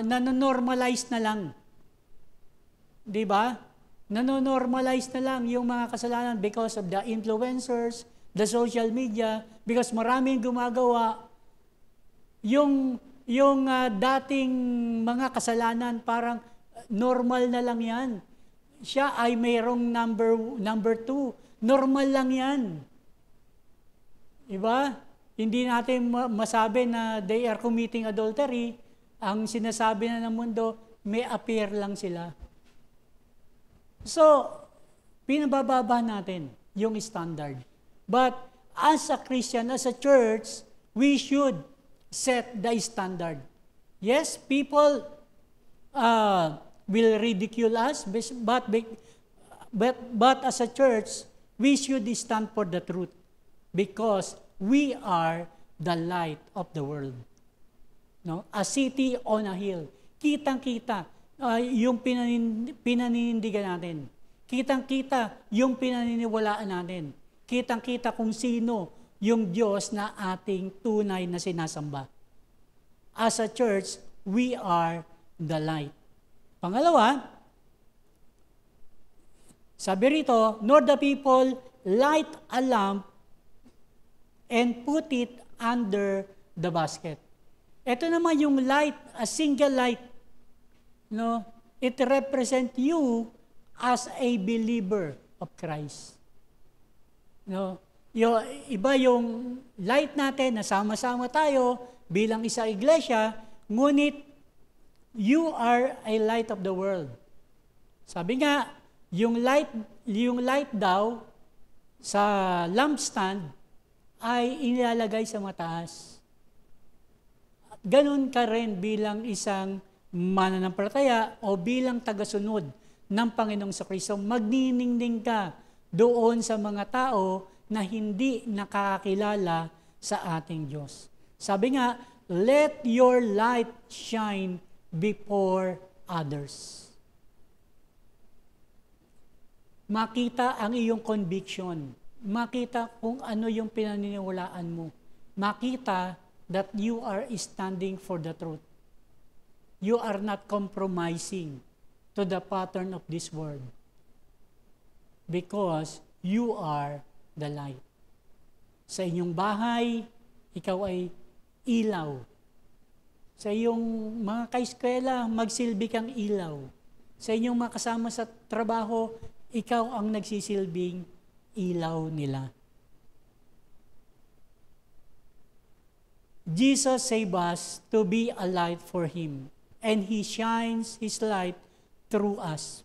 nanonormalize na lang. 'Di ba? Nanonormalize na lang yung mga kasalanan because of the influencers, the social media, because maraming gumagawa yung dating mga kasalanan parang normal na lang yan. Siya ay mayroong number 2. Normal lang yan. Diba? Hindi natin masabi na they are committing adultery. Ang sinasabi na ng mundo, may appear lang sila. So, pinabababa natin yung standard. But as a Christian, as a church, we should set the standard. Yes, people will ridicule us, but as a church, we should stand for the truth because we are the light of the world. No? A city on a hill. Kitang-kita yung pinaninindigan natin. Kitang-kita yung pinaniniwalaan natin. Kitang-kita kung sino yung Diyos na ating tunay na sinasamba. As a church, we are the light. Pangalawa, sabi rito, nor the people light a lamp and put it under the basket. Ito naman yung light, a single light. No? It represents you as a believer of Christ. No? Iba yung light natin, nasama-sama tayo bilang isa iglesia, ngunit you are a light of the world. Sabi nga, yung light daw sa lampstand ay inilalagay sa mataas. Ganun ka rin bilang isang mananampalataya o bilang tagasunod ng Panginoong Kristo. Magniningning ka doon sa mga tao na hindi nakakakilala sa ating Diyos. Sabi nga, let your light shine before others. Makita ang iyong conviction. Makita kung ano yung pinaniniwalaan mo. Makita that you are standing for the truth. You are not compromising to the pattern of this world. Because you are the light. Sa inyong bahay, ikaw ay ilaw. Sa iyong mga kaeskwela, magsilbi kang ilaw. Sa inyong mga kasama sa trabaho, ikaw ang nagsisilbing ilaw nila. Jesus saved us to be a light for Him, and He shines His light through us.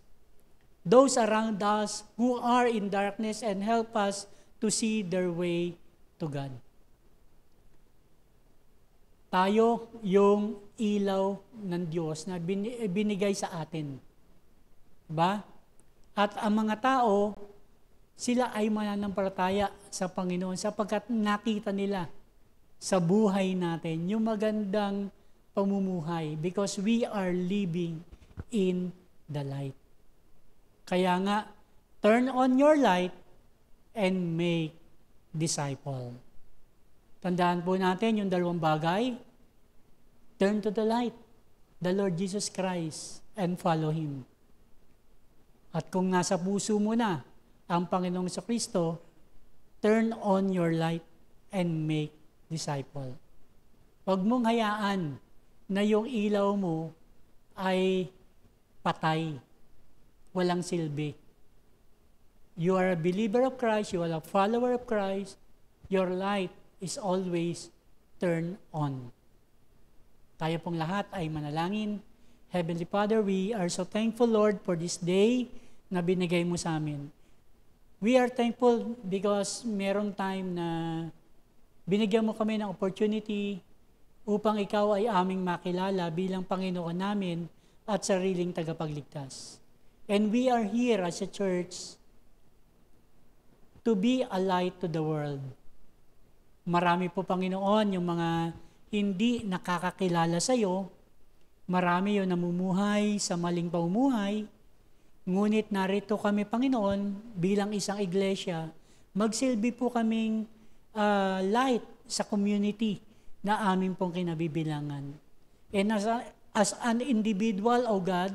Those around us who are in darkness and help us to see their way to God. Tayo yung ilaw ng Diyos na binigay sa atin. Diba? At ang mga tao, sila ay mananampalataya sa Panginoon sapagkat nakita nila sa buhay natin yung magandang pamumuhay because we are living in the light. Kaya nga, turn on your light and make disciple. Tandaan po natin yung dalawang bagay. Turn to the light, the Lord Jesus Christ, and follow Him. At kung nasa puso mo na ang Panginoong Kristo, turn on your light and make disciple. Huwag mong hayaan na yung ilaw mo ay patay, walang silbi. You are a believer of Christ, you are a follower of Christ, your light is always turned on. Tayo pong lahat ay manalangin. Heavenly Father, we are so thankful, Lord, for this day na binigay mo sa amin. We are thankful because merong time na binigyan mo kami ng opportunity upang ikaw ay aming makilala bilang Panginoon namin at sariling tagapagligtas. And we are here as a church to be a light to the world. Marami po, Panginoon, yung mga hindi nakakakilala sa iyo. Marami yung namumuhay sa maling pamumuhay. Ngunit narito kami, Panginoon, bilang isang iglesia, magsilbi po kaming light sa community na amin pong kinabibilangan. And as an individual, O God,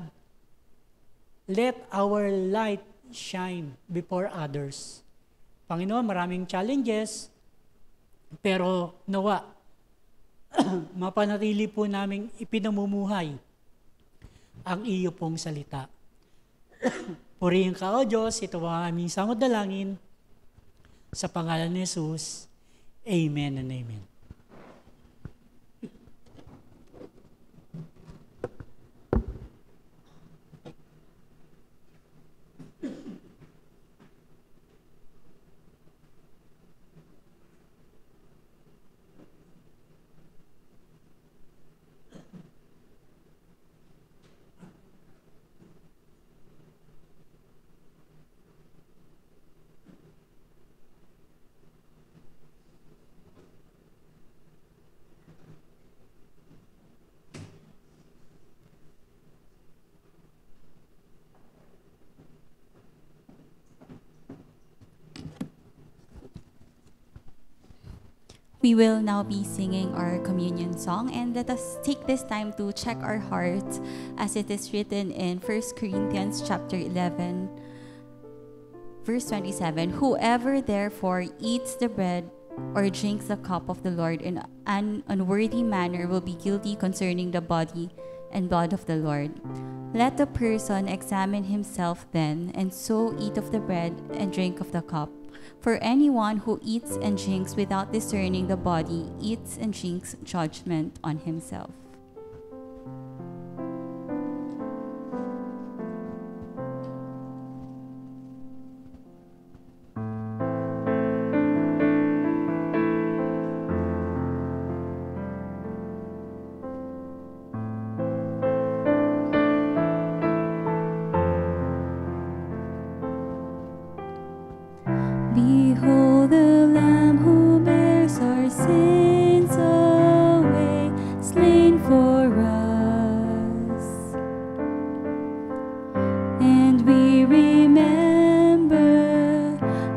let our light shine before others. Panginoon, maraming challenges, pero nawa, mapanatili po namin ipinamumuhay ang iyo pong salita. Purihin ka, O Diyos, ito ang aming sangod dalangin sa pangalan ni Jesus. Amen and amen. We will now be singing our communion song, and let us take this time to check our hearts as it is written in 1 Corinthians chapter 11, verse 27. Whoever therefore eats the bread or drinks the cup of the Lord in an unworthy manner will be guilty concerning the body and blood of the Lord. Let the person examine himself then, and so eat of the bread and drink of the cup. For anyone who eats and drinks without discerning the body eats and drinks judgment on himself. Behold the Lamb who bears our sins away, slain for us. And we remember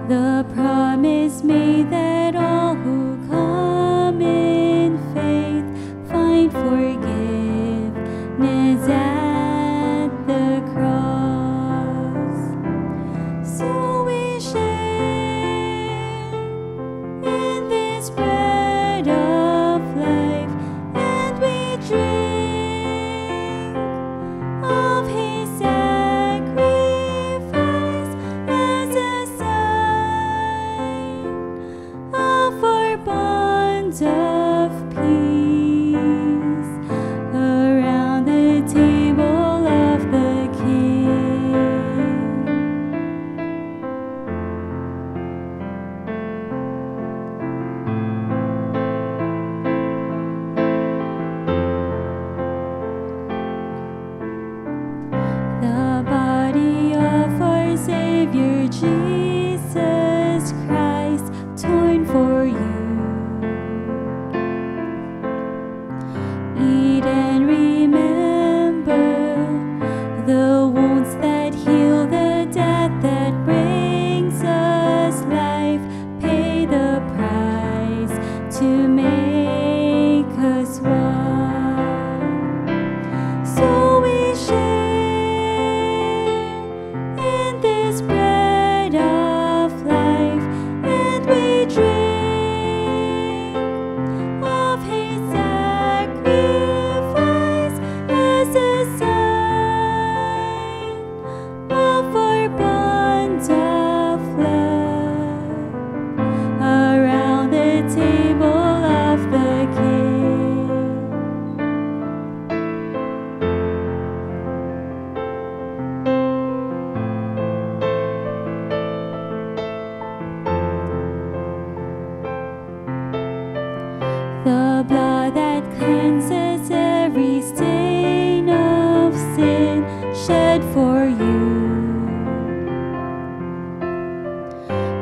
the promise made that all who come in faith find forgiveness at the cross. So we share in this bread of life, and we drink of His sacrifice as a sign of our bonds of peace around the table of the King. The body of our Savior Jesus Christ, torn for you. Eat and remember the wounds that heal, the death that brings us life. Pay the price to make us one. So we share in this bread of life, and we drink of His sacrifice as a sign of our bonds of love around the table of the King. The blood that cleanses every stain of sin, shed for you.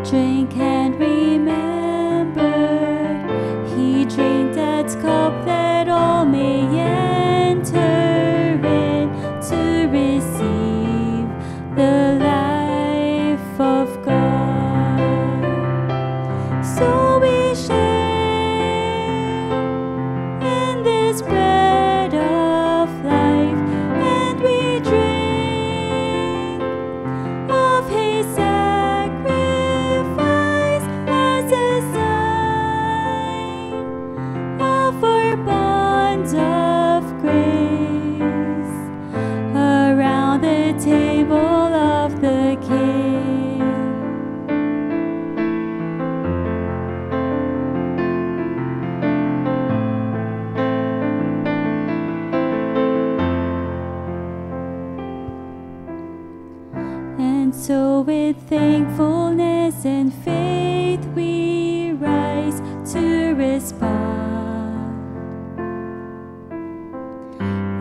Drink and remember, He drank that cup that all may enter in to receive the life of God. So we share in this bread of life, and we drink of His sacrifice as a sign of our bonds of grace around the table of the King. And so with thankfulness and faith we rise to respond,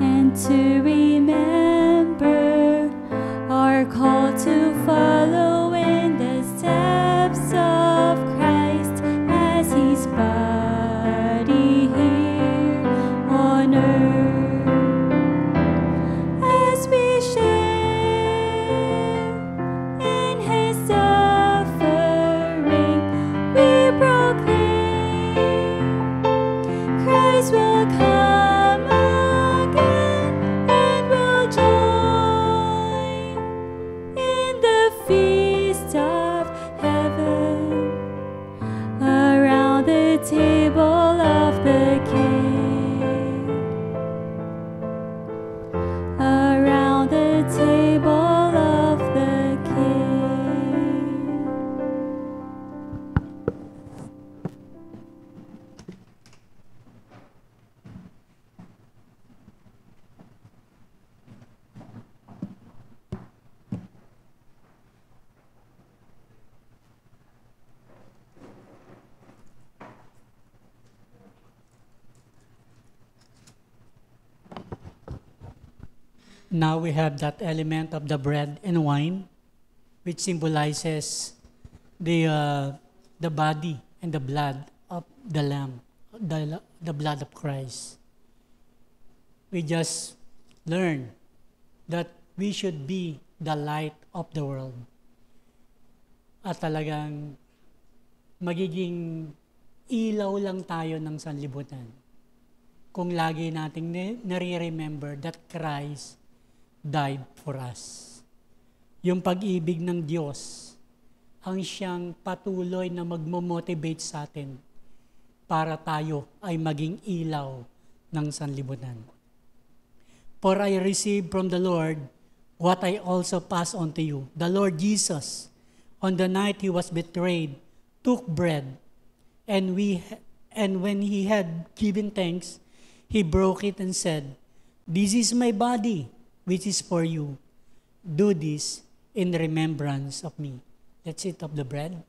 and to remember our call to follow in the steps of Christ as His body here on earth. As we share in His suffering, we proclaim Now we have that element of the bread and wine, which symbolizes the body and the blood of the Lamb, the blood of Christ. We just learn that we should be the light of the world. At talagang magiging ilaw lang tayo ng sanlibutan kung lagi nating nare-remember that Christ died for us. Yung pag-ibig ng Diyos ang siyang patuloy na magmo-motivate sa atin para tayo ay maging ilaw ng sanlibutan. For I received from the Lord what I also pass on to you. The Lord Jesus, on the night he was betrayed, took bread, and when he had given thanks, he broke it and said, "This is my body, which is for you. Do this in remembrance of me." Let's eat of the bread.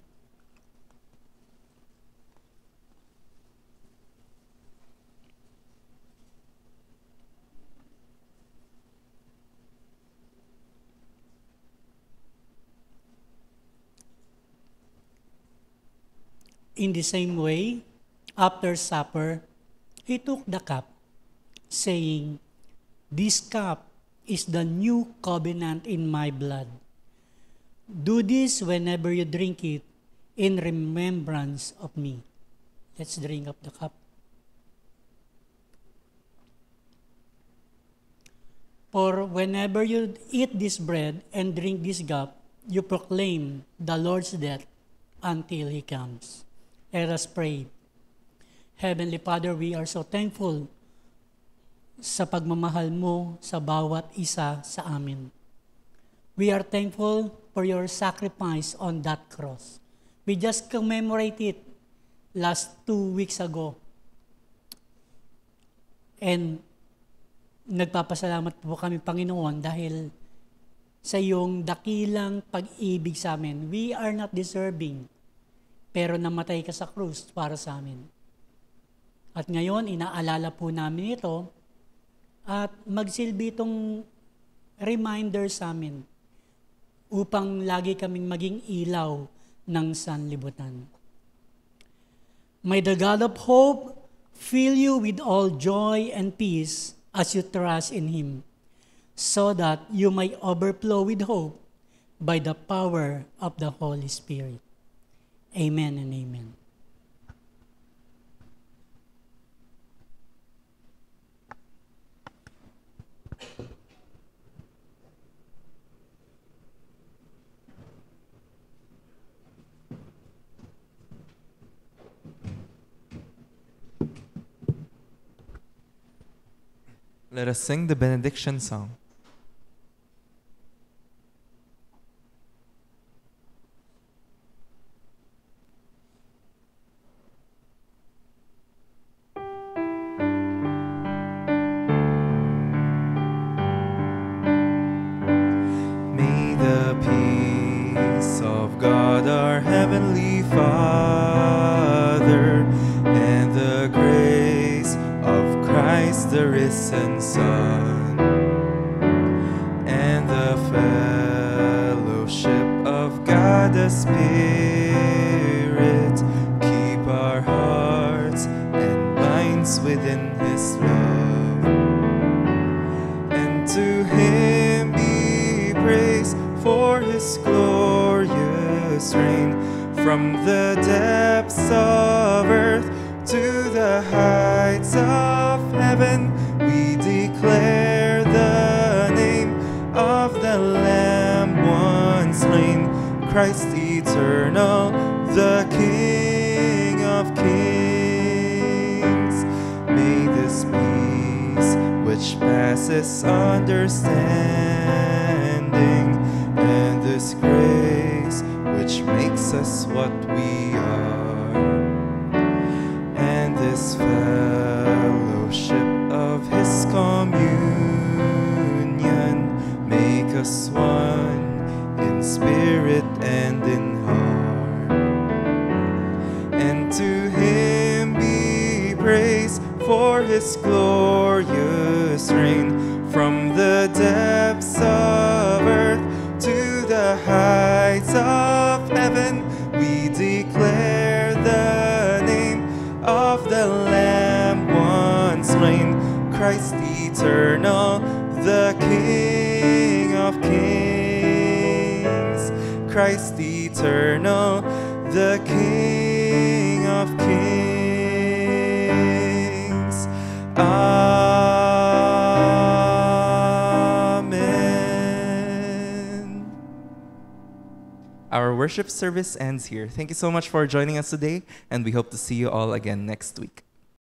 In the same way, after supper, he took the cup, saying, "This cup is the new covenant in my blood. Do this whenever you drink it in remembrance of me." Let's drink up the cup. For whenever you eat this bread and drink this cup, you proclaim the Lord's death until he comes. Let us pray. Heavenly Father, we are so thankful sa pagmamahal mo sa bawat isa sa amin. We are thankful for your sacrifice on that cross. We just commemorate it last 2 weeks ago. And nagpapasalamat po kami, Panginoon, dahil sa iyong dakilang pag-ibig sa amin. We are not deserving, pero namatay ka sa krus para sa amin. At ngayon, inaalala po namin ito at magsilbi itong reminder sa amin upang lagi kaming maging ilaw ng sanlibutan. May the God of hope fill you with all joy and peace as you trust in Him, so that you may overflow with hope by the power of the Holy Spirit. Amen and amen. Let us sing the benediction song. May the peace of God our Heavenly Father and the grace of Christ the risen Son and the fellowship of God the Spirit keep our hearts and minds within His love. And to Him be praise for His glorious reign from the depths of earth to the heights of heaven. We declare the name of the Lamb once slain, Christ eternal, the King of kings. May this peace which passes understanding and this grace which makes us what we are, and this fellowship of His communion make us one in spirit and in heart. And to Him be praise for His glorious reign from the dead the heights of heaven, we declare the name of the Lamb once slain, Christ eternal, the King of kings. Christ eternal, the King of kings. Amen. Our worship service ends here. Thank you so much for joining us today, and we hope to see you all again next week.